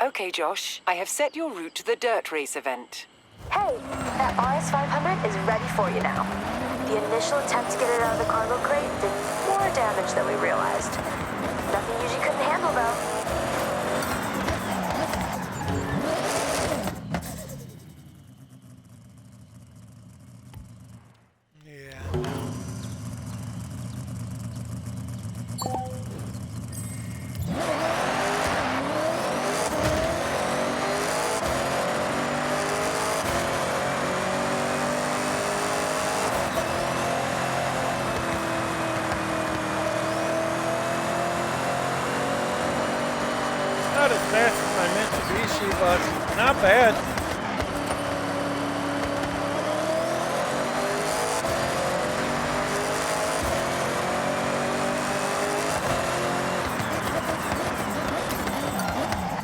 Okay, Josh, I have set your route to the dirt race event. Hey, that RS-500 is ready for you now. The initial attempt to get it out of the cargo crate did more damage than we realized. Nothing Yuji couldn't handle, though. Not as fast as my Mitsubishi, but not bad.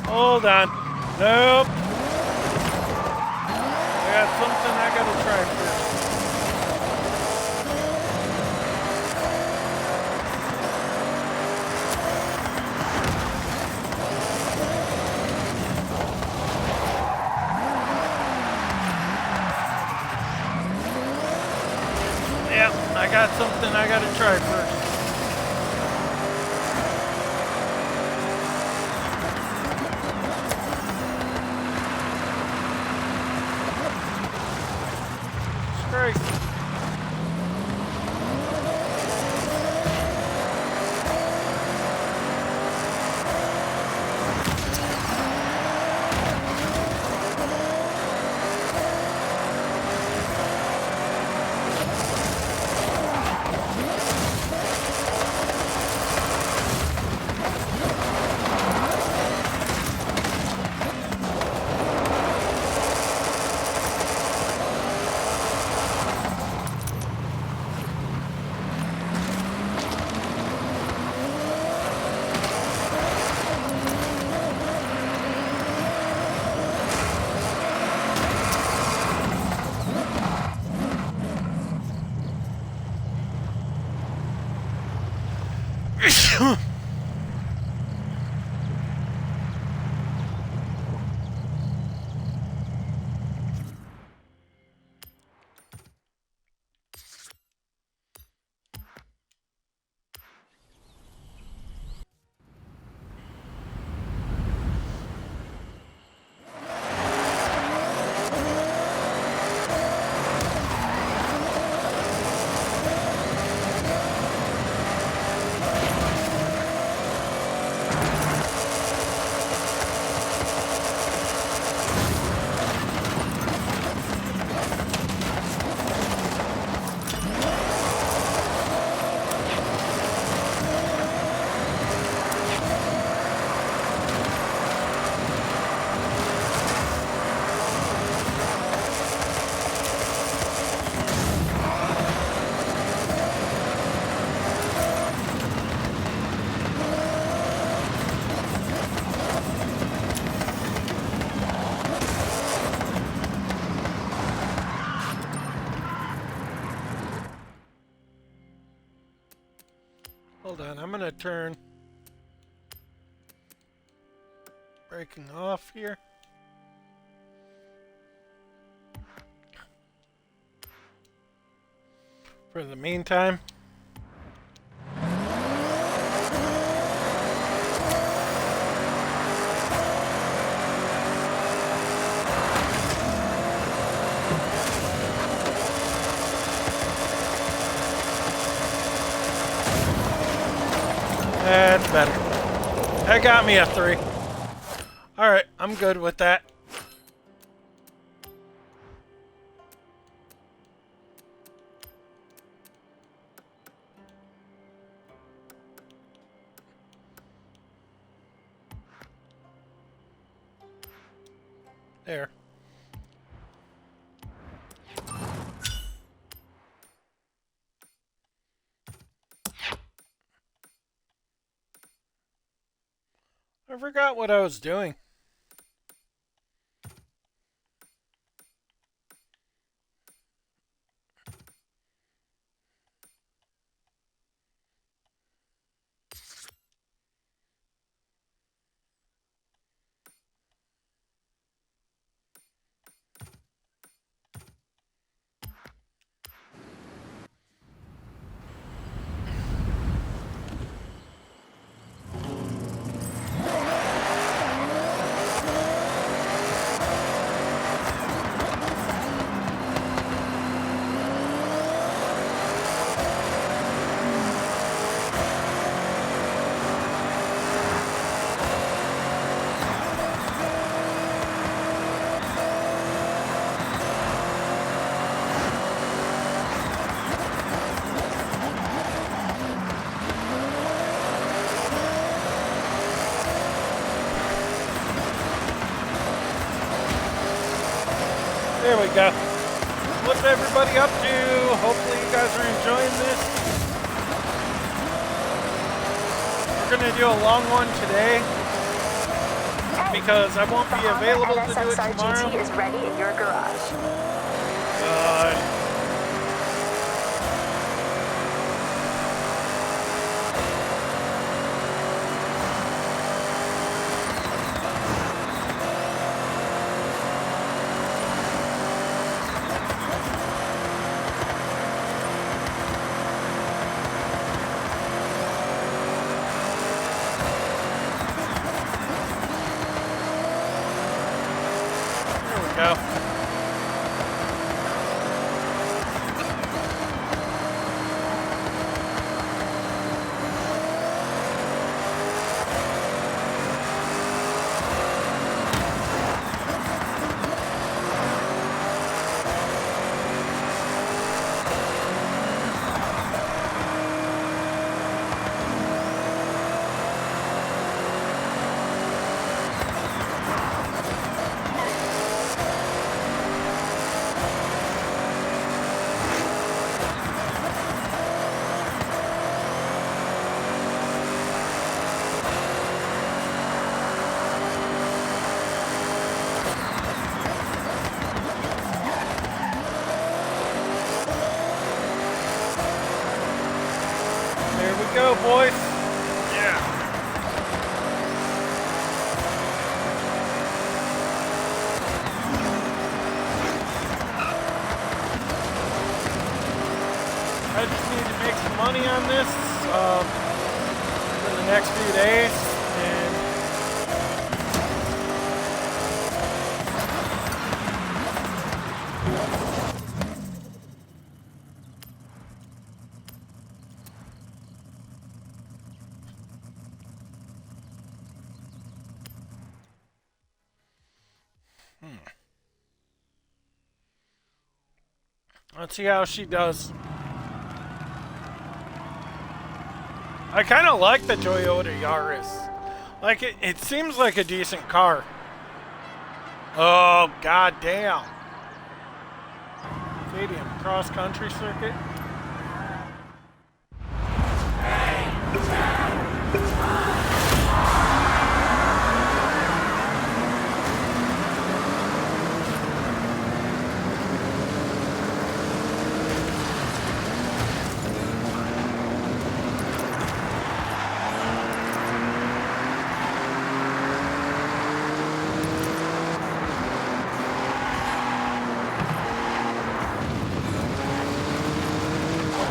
Hold on. Nope. I got something I gotta try first. Yep, I got something I gotta try first. Christ. Hold on, I'm gonna turn braking off here. For the meantime. That's better. That got me a 3. Alright, I'm good with that. There. I forgot what I was doing. There we go. What's everybody up to? Hopefully you guys are enjoying this. We're going to do a long one today because I won't be available to do it tomorrow. GT is ready in your garage. God. Go. this for the next few days, and let's see how she does. I kind of like the Toyota Yaris. Like, it seems like a decent car. Oh, goddamn. Stadium cross-country circuit.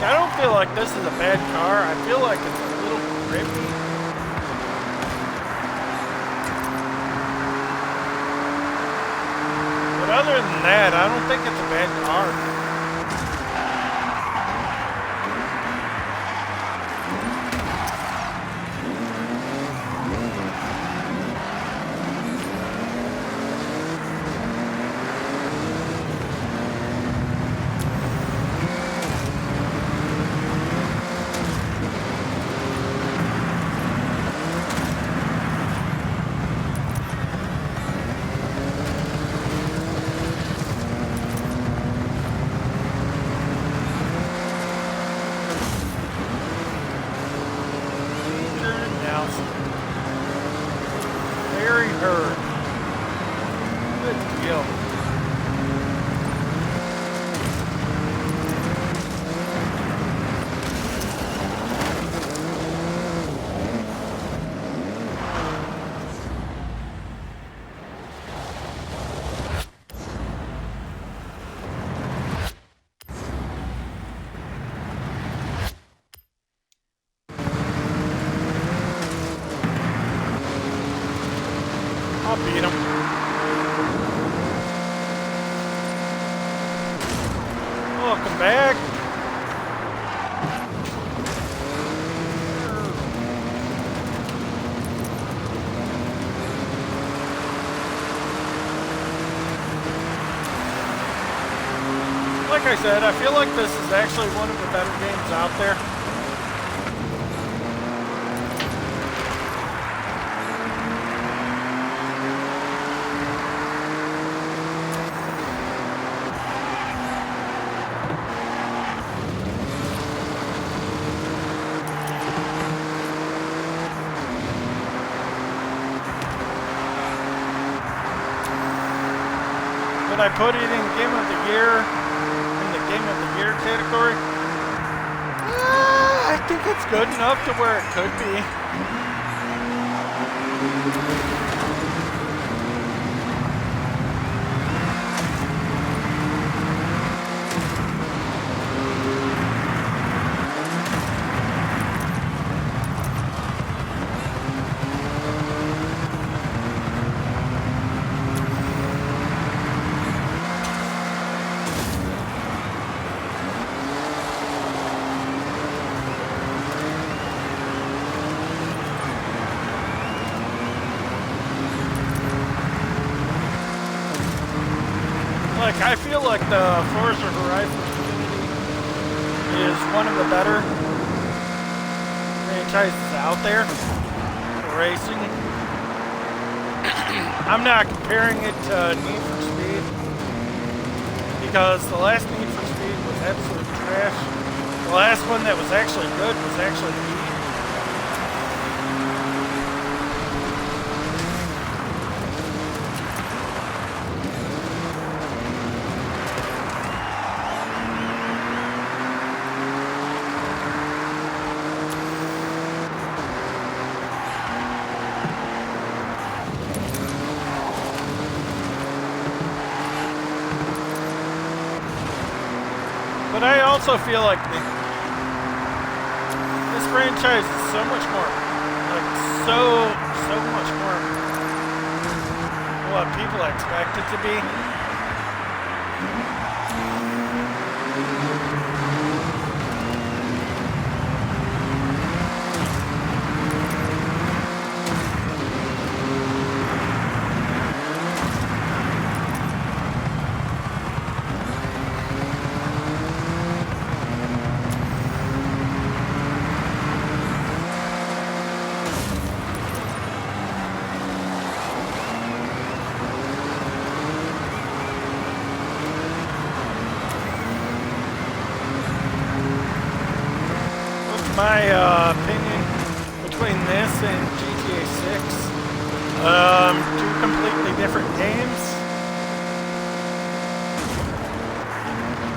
I don't feel like this is a bad car. I feel like it's a little grippy. But other than that, I don't think it's a bad car. Very hurt. Good deal. I'll beat him. Welcome back. Like I said, I feel like this is actually one of the better games out there. I put it in Game of the Year, in the Game of the Year category. I think it's good enough to where it could be. I feel like the Forza Horizon community is one of the better franchises out there for racing. I'm not comparing it to Need for Speed because the last Need for Speed was absolute trash. The last one that was actually good was actually Heat. But I also feel like franchise is so much more, like, so much more what people expect it to be. My opinion between this and GTA 6, two completely different games.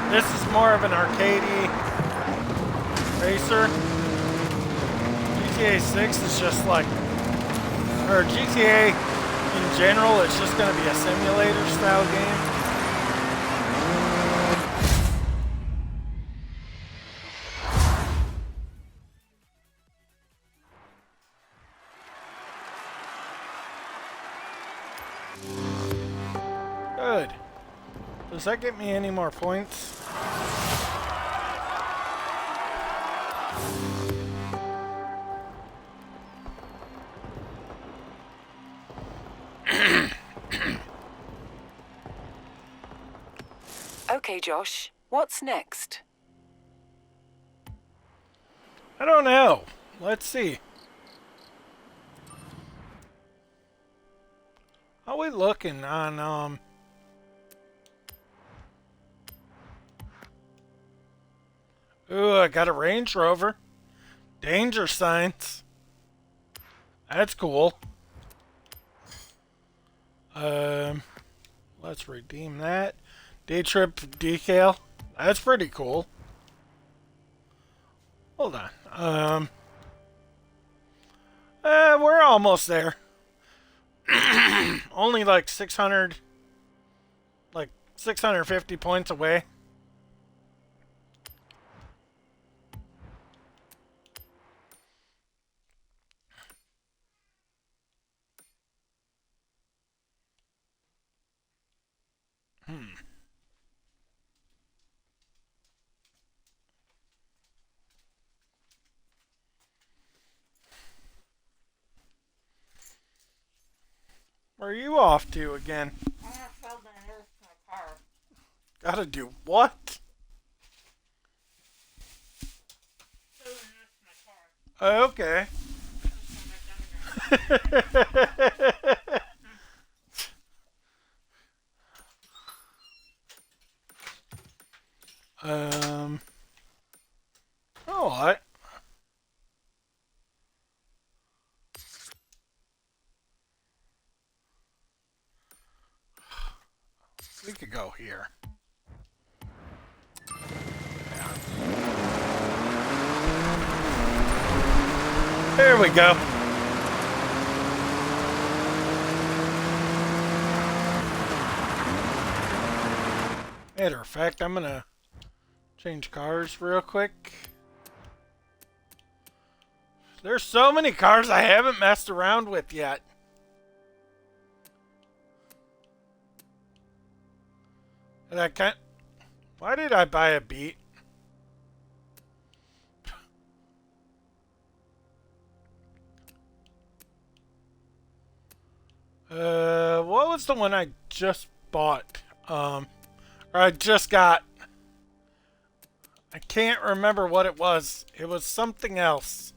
This is more of an arcadey racer. GTA 6 is just like, or GTA in general, it's just going to be a simulator style game. Good. Does that get me any more points? Okay, Josh, what's next? I don't know. Let's see. How we looking on Ooh, I got a Range Rover. Danger signs. That's cool. Let's redeem that. Day trip decal. That's pretty cool. Hold on. We're almost there. Only like 600, like 650 points away. Where are you off to again? I have to fill the nurse in my car. Gotta do what? Fill the nurse in my car. Okay. Oh, what? We could go here. There we go. Matter of fact, I'm gonna change cars real quick. There's so many cars I haven't messed around with yet. And I can't... Why did I buy a Beat? What was the one I just bought? Or I just got... I can't remember what it was. It was something else.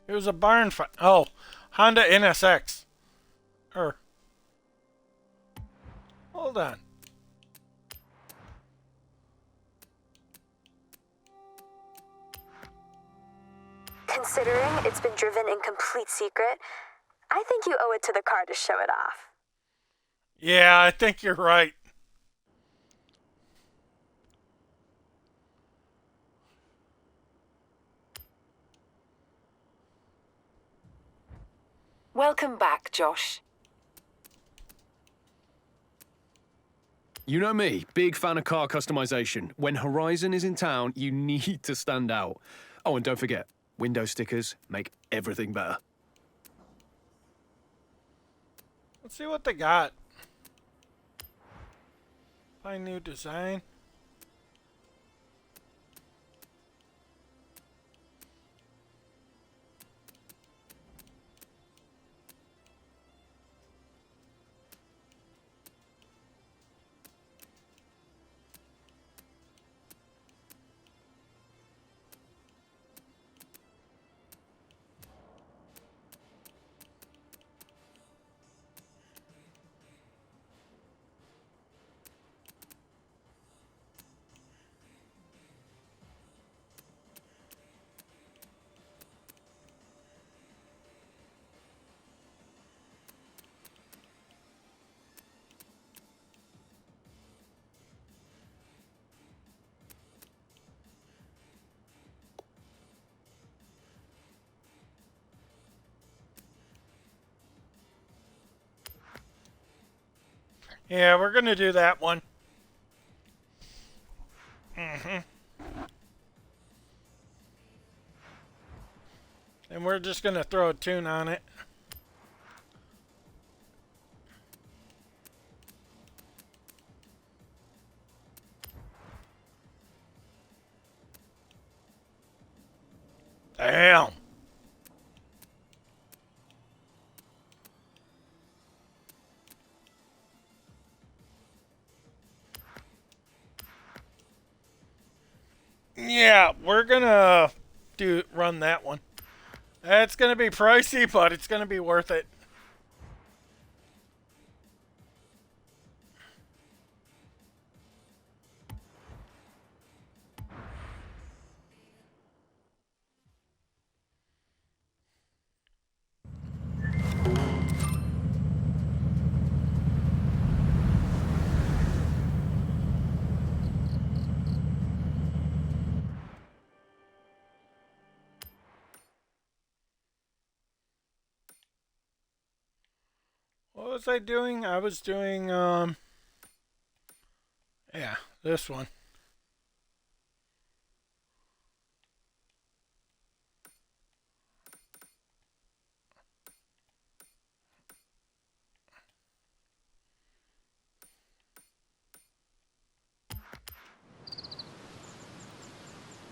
It was a barn find. Oh, Honda NSX. Hold on. Considering it's been driven in complete secret, I think you owe it to the car to show it off. Yeah, I think you're right. Welcome back, Josh. You know me, big fan of car customization. When Horizon is in town, you need to stand out. Oh, and don't forget, window stickers make everything better. Let's see what they got. Find new design. Yeah, we're gonna do that one. And we're just gonna throw a tune on it. Damn. Yeah, we're gonna run that one. It's gonna be pricey, but it's gonna be worth it. What was I doing? I was doing, yeah, this one.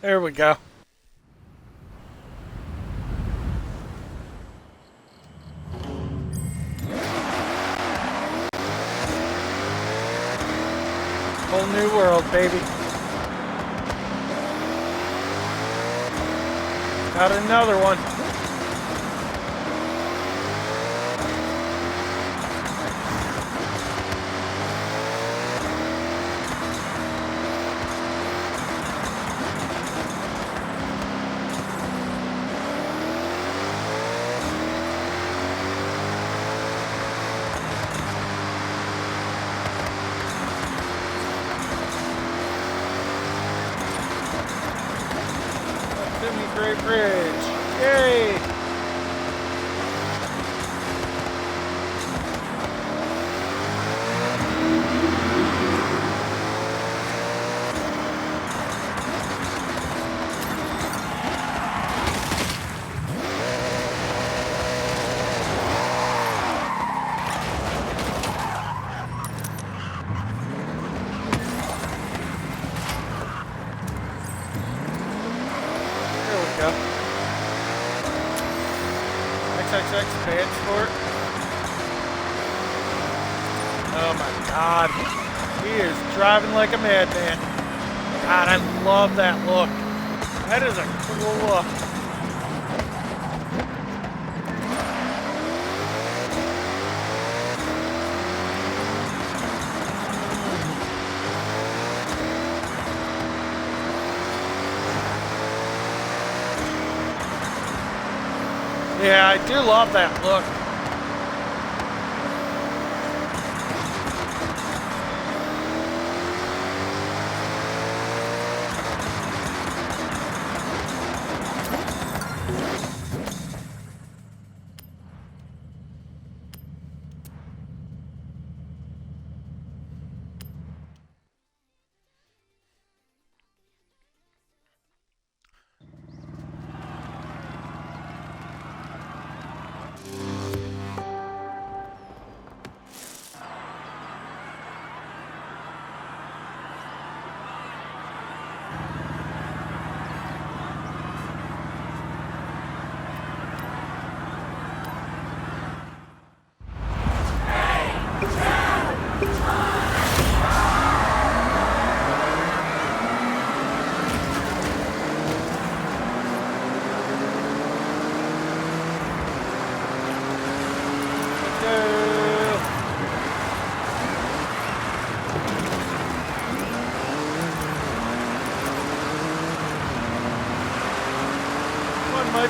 There we go. Whole new world, baby. Got another one. Great Bridge. Yay! Bad sport. Oh my god. He is driving like a madman. God, I love that look. That is a cool look. Yeah, I do love that look.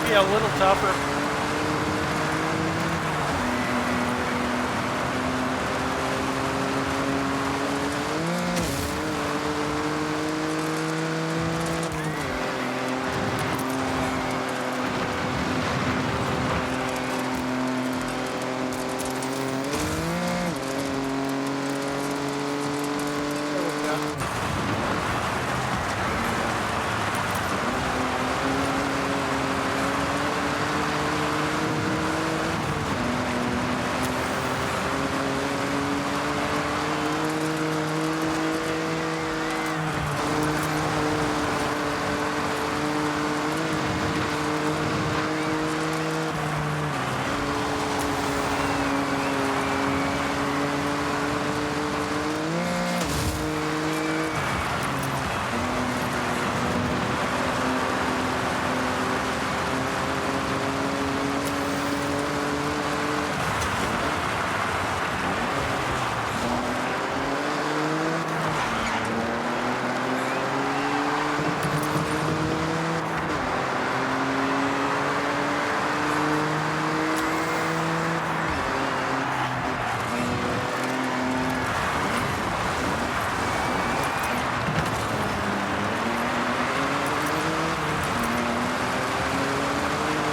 be a little tougher.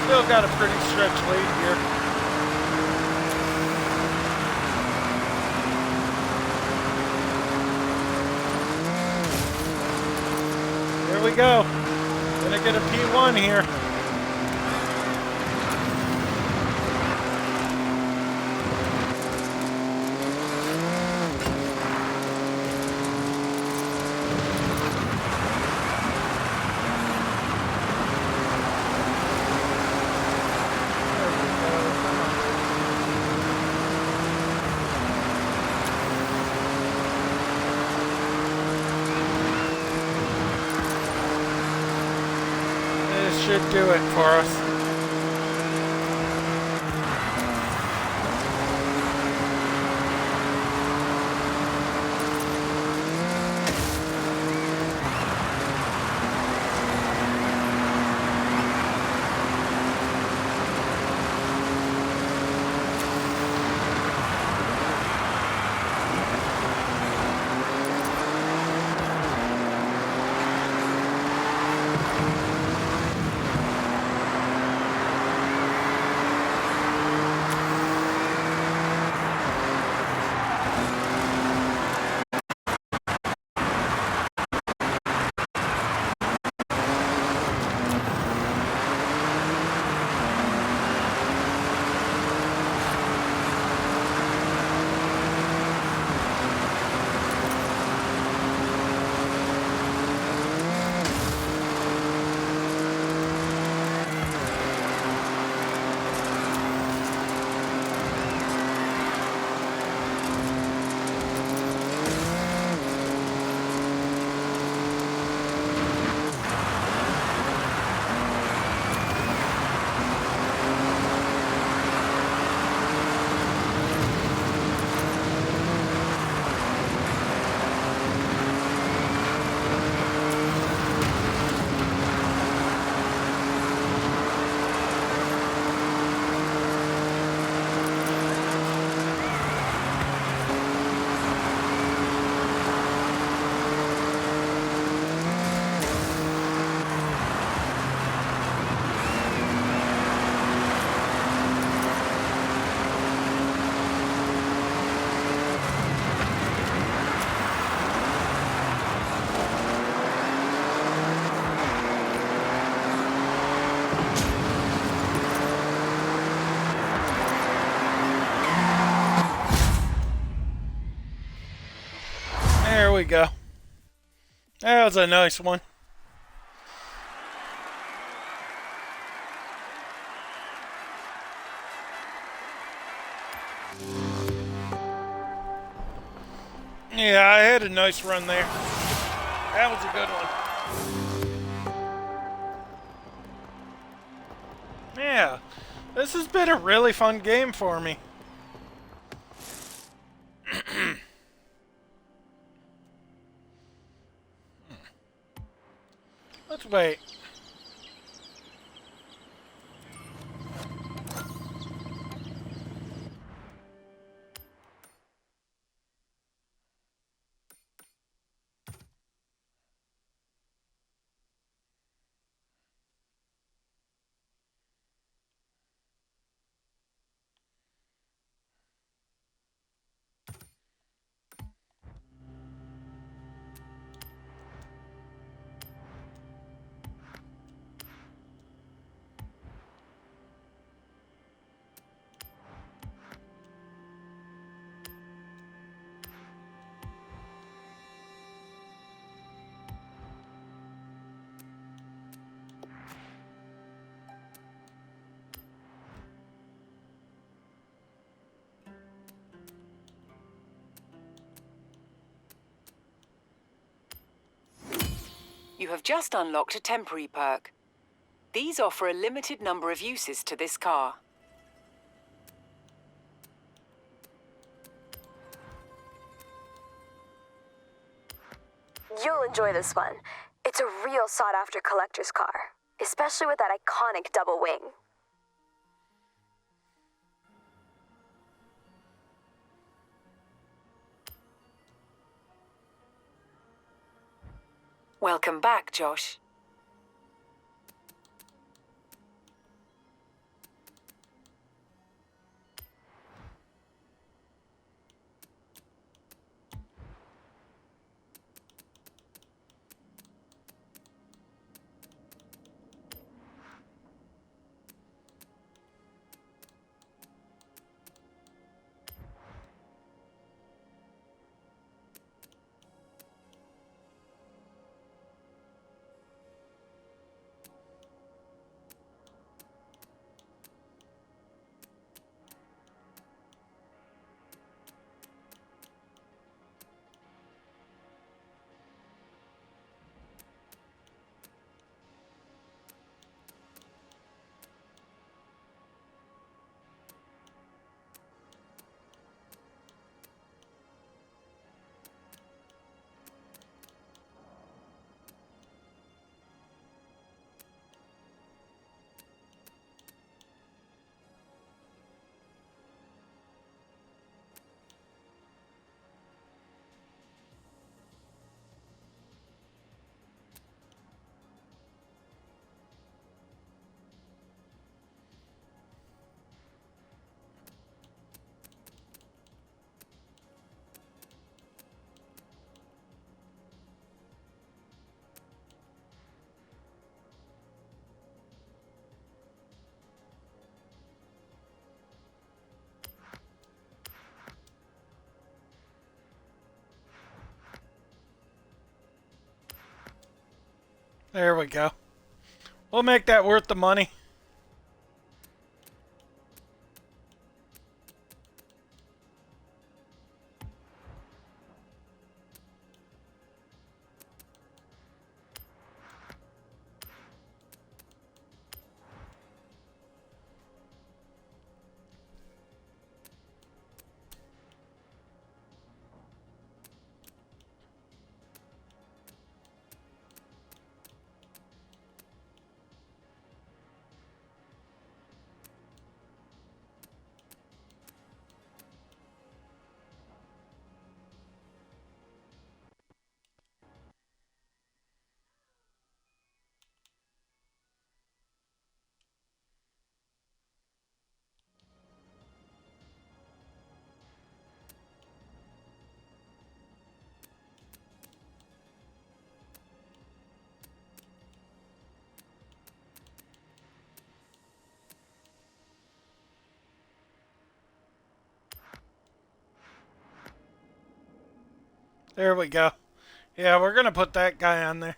Still got a pretty stretched lead here. Here we go. Gonna get a P1 here. Should do it for us. There we go. That was a nice one. Yeah, I had a nice run there. That was a good one. Yeah, this has been a really fun game for me. Let's wait. You have just unlocked a temporary perk. These offer a limited number of uses to this car. You'll enjoy this one. It's a real sought-after collector's car, especially with that iconic double wing. Welcome back, Josh. There we go. We'll make that worth the money. There we go. Yeah, we're gonna put that guy on there.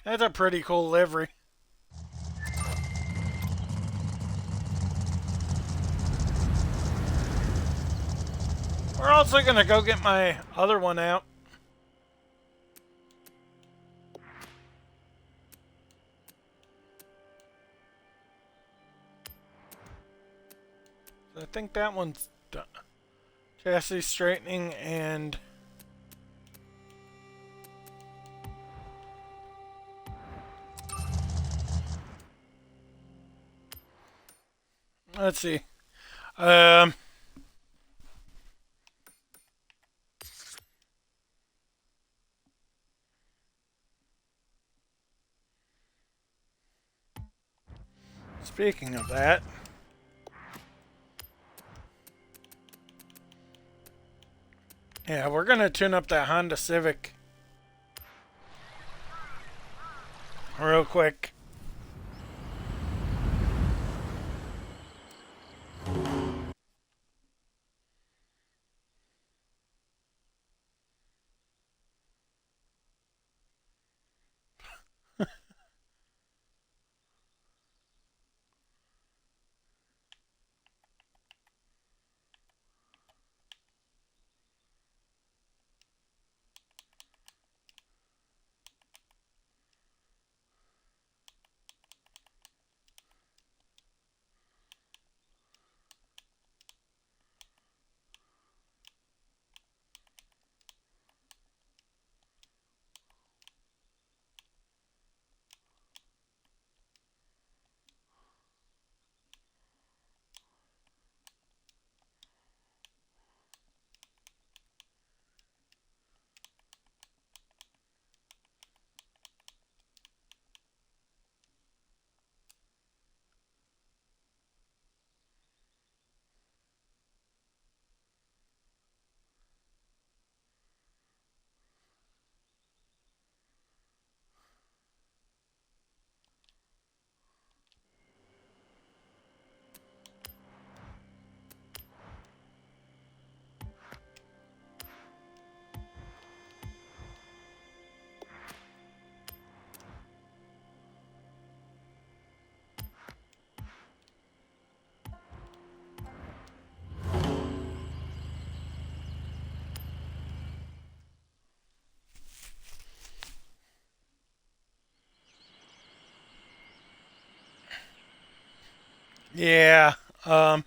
That's a pretty cool livery. We're also gonna go get my other one out. I think that one's done. Chassis straightening and let's see. Speaking of that, yeah, we're gonna tune up that Honda Civic real quick. Yeah. Um.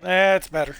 That's better.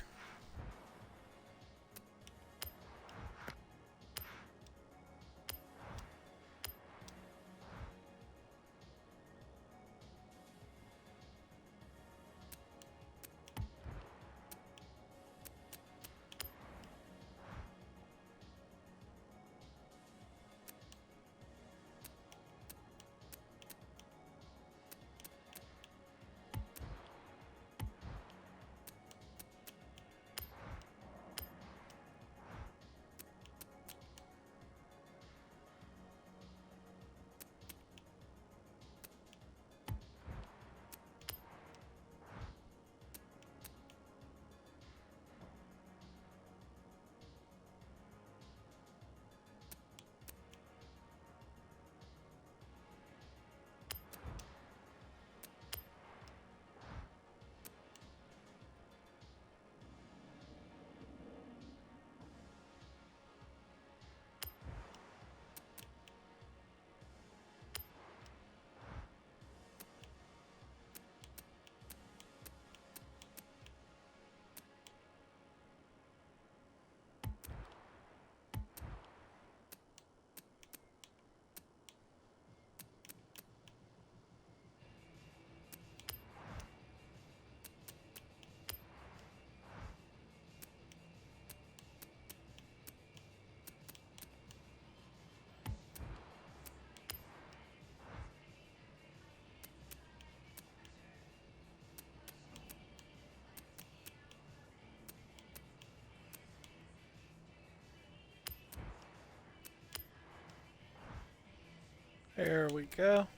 There we go.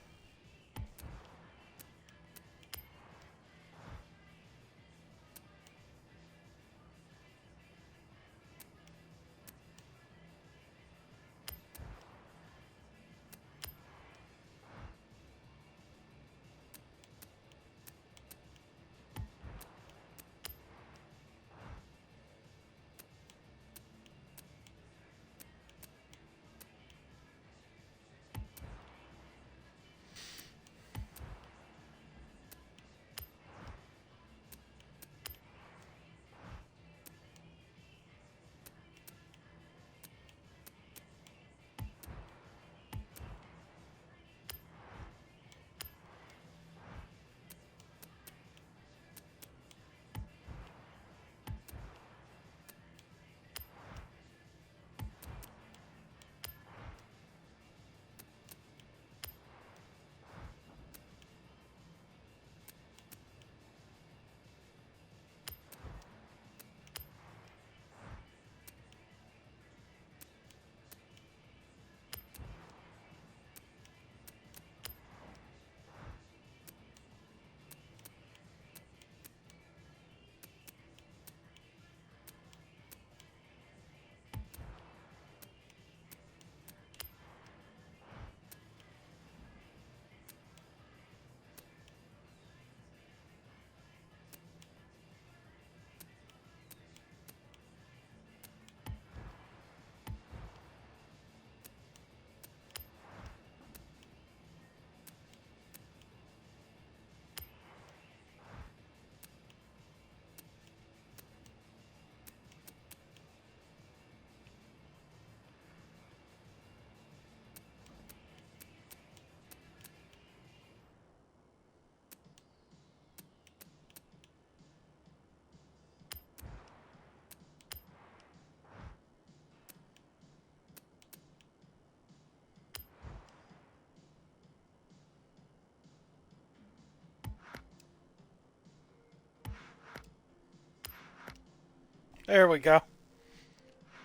There we go.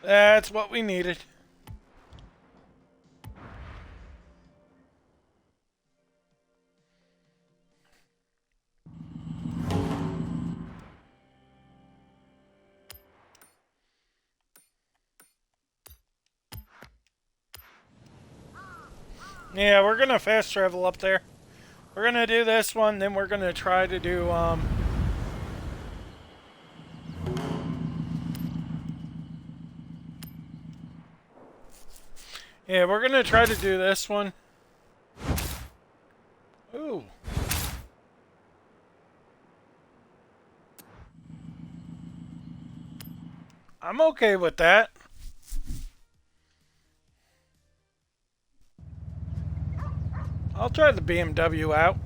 That's what we needed. Yeah, we're gonna fast travel up there. We're gonna do this one, then we're gonna try to do, yeah, we're gonna try to do this one. Ooh. I'm okay with that. I'll try the BMW out.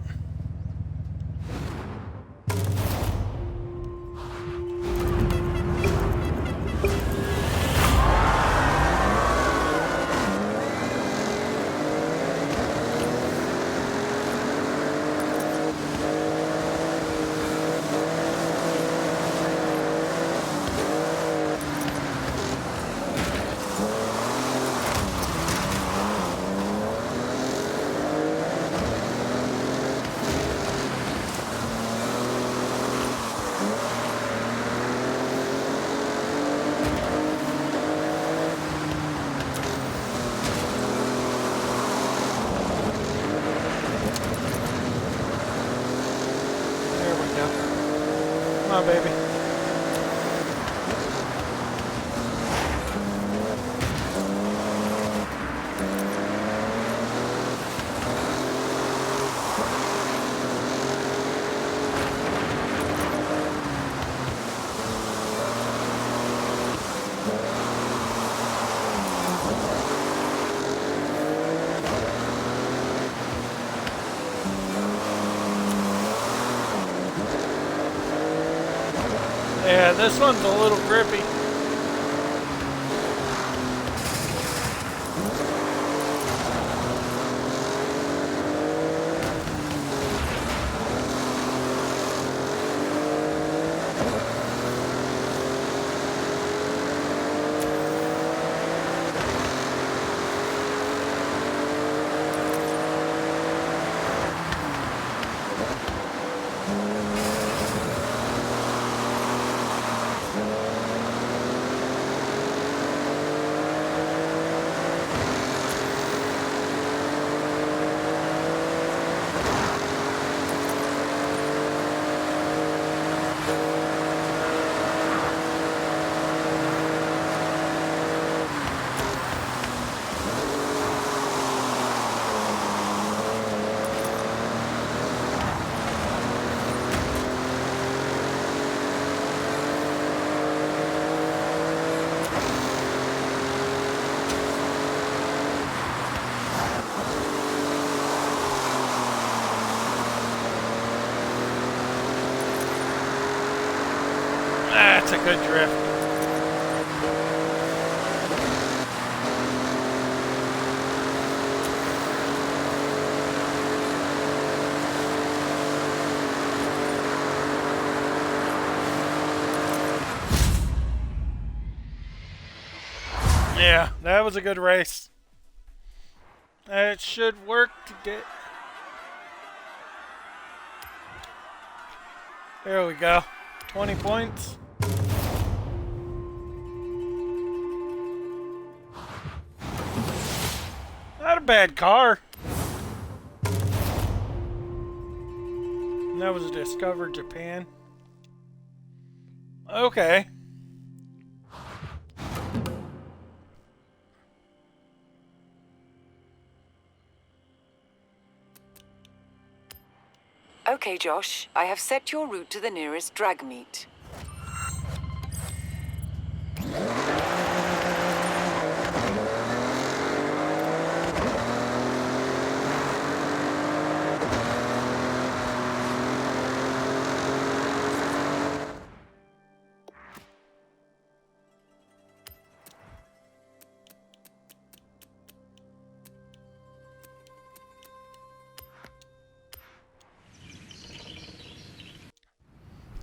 Come on, baby. Yeah, this one's a little grippy. That's a good drift. Yeah, that was a good race. It should work to get... There we go. 20 points. Not a bad car. And that was Discover Japan. Okay. Okay, Josh. I have set your route to the nearest drag meet.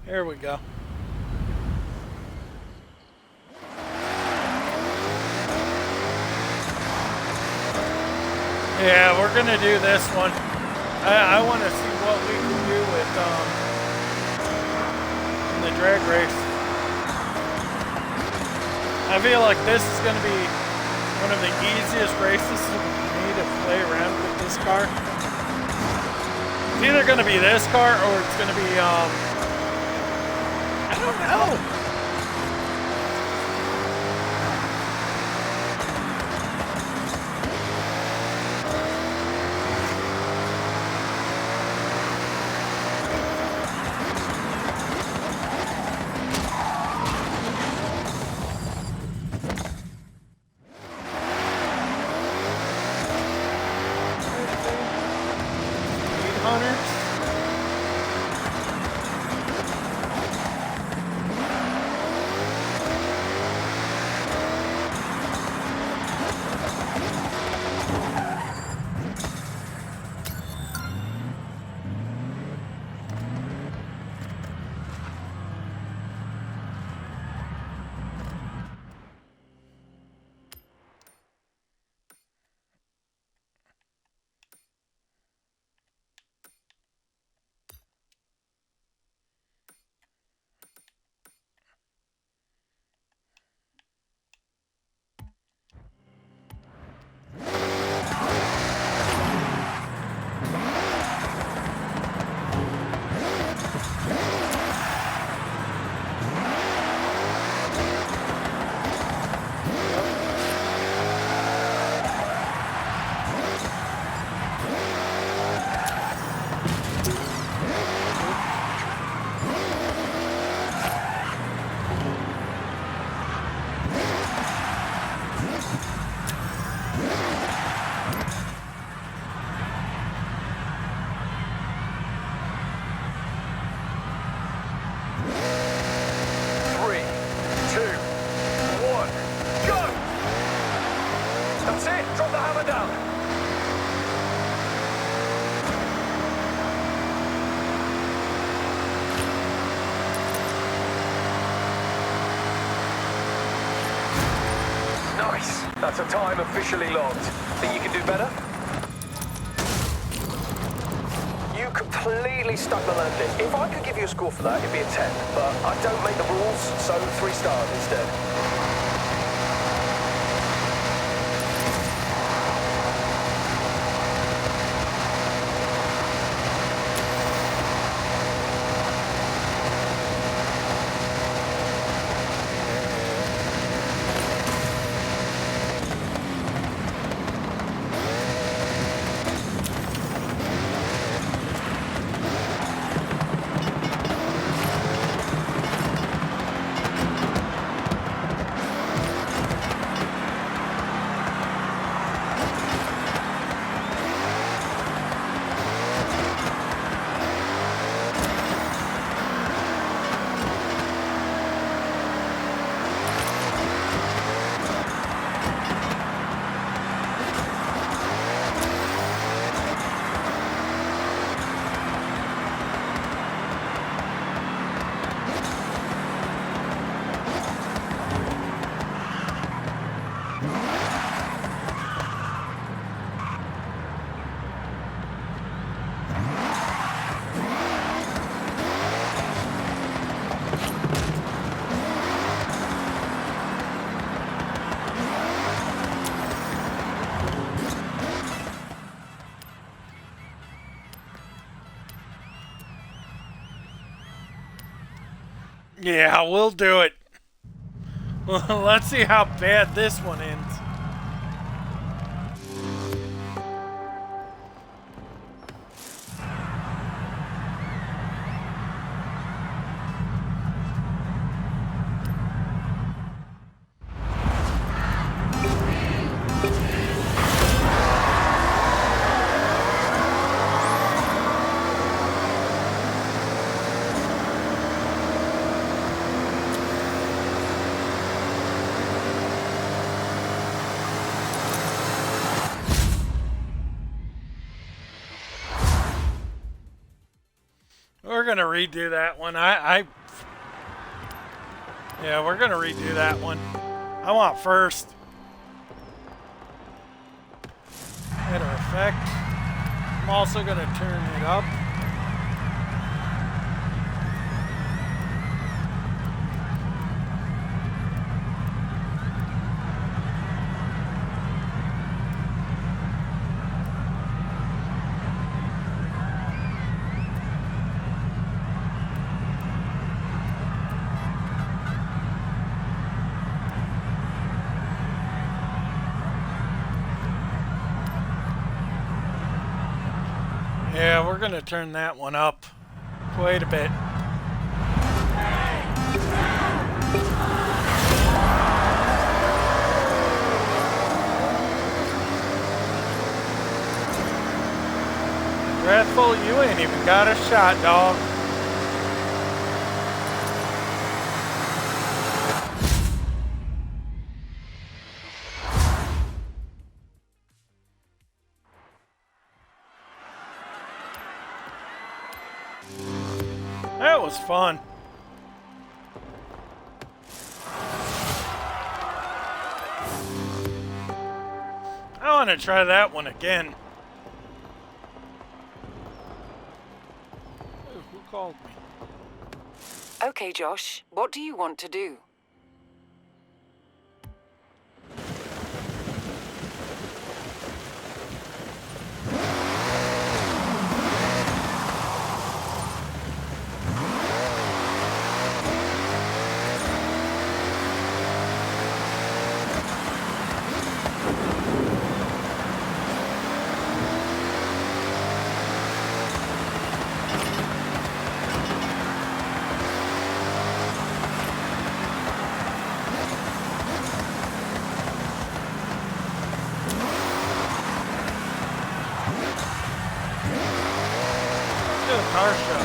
Here we go. Yeah, we're gonna do this one. I want to see what we can do with in the drag race. I feel like this is gonna be one of the easiest races for me need to play around with this car. It's either gonna be this car or it's gonna be I don't know. That's a time officially logged. Think you can do better? You completely stuck the landing. If I could give you a score for that, it'd be a 10. But I don't make the rules, so 3 stars instead. Yeah, we'll do it. Well, let's see how bad this one ends. We're gonna redo that one. Yeah, we're gonna redo that one. I want first. Header effect. I'm also gonna turn it up. Yeah, we're gonna turn that one up quite a bit. Wrathful, you ain't even got a shot, dog. That was fun. I want to try that one again. Ooh, who called me? Okay, Josh, what do you want to do? Car show.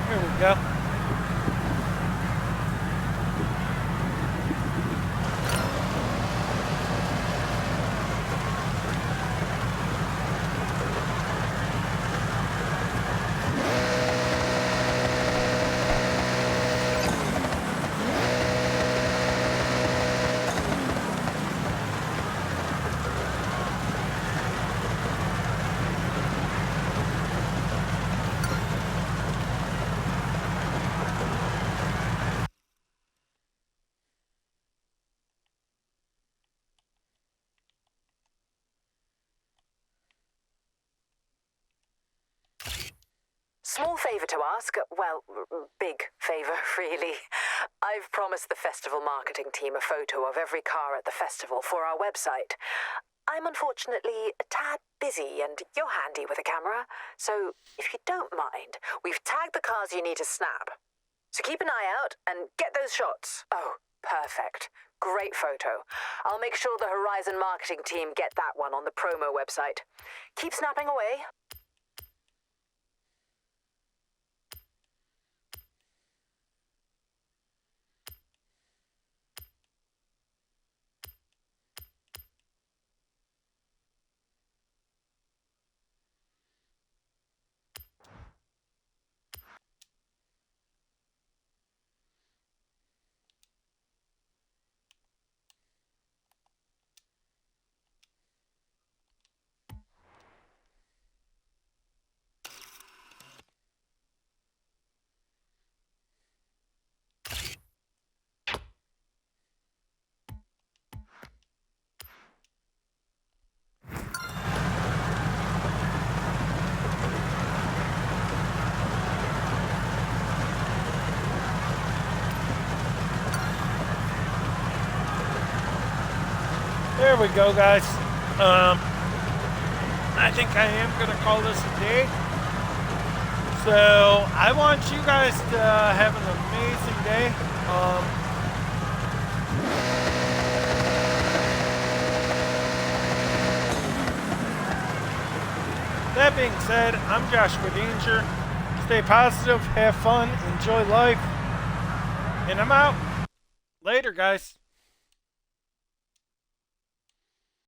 Here we go. Small favor to ask. Well, big favor, really. I've promised the festival marketing team a photo of every car at the festival for our website. I'm unfortunately a tad busy and you're handy with a camera, so if you don't mind, we've tagged the cars you need to snap. So keep an eye out and get those shots. Oh, perfect. Great photo. I'll make sure the Horizon marketing team get that one on the promo website. Keep snapping away. There we go, guys. I think I am going to call this a day. So, I want you guys to have an amazing day. That being said, I'm JoshDangeryt. Stay positive, have fun, enjoy life. And I'm out. Later, guys.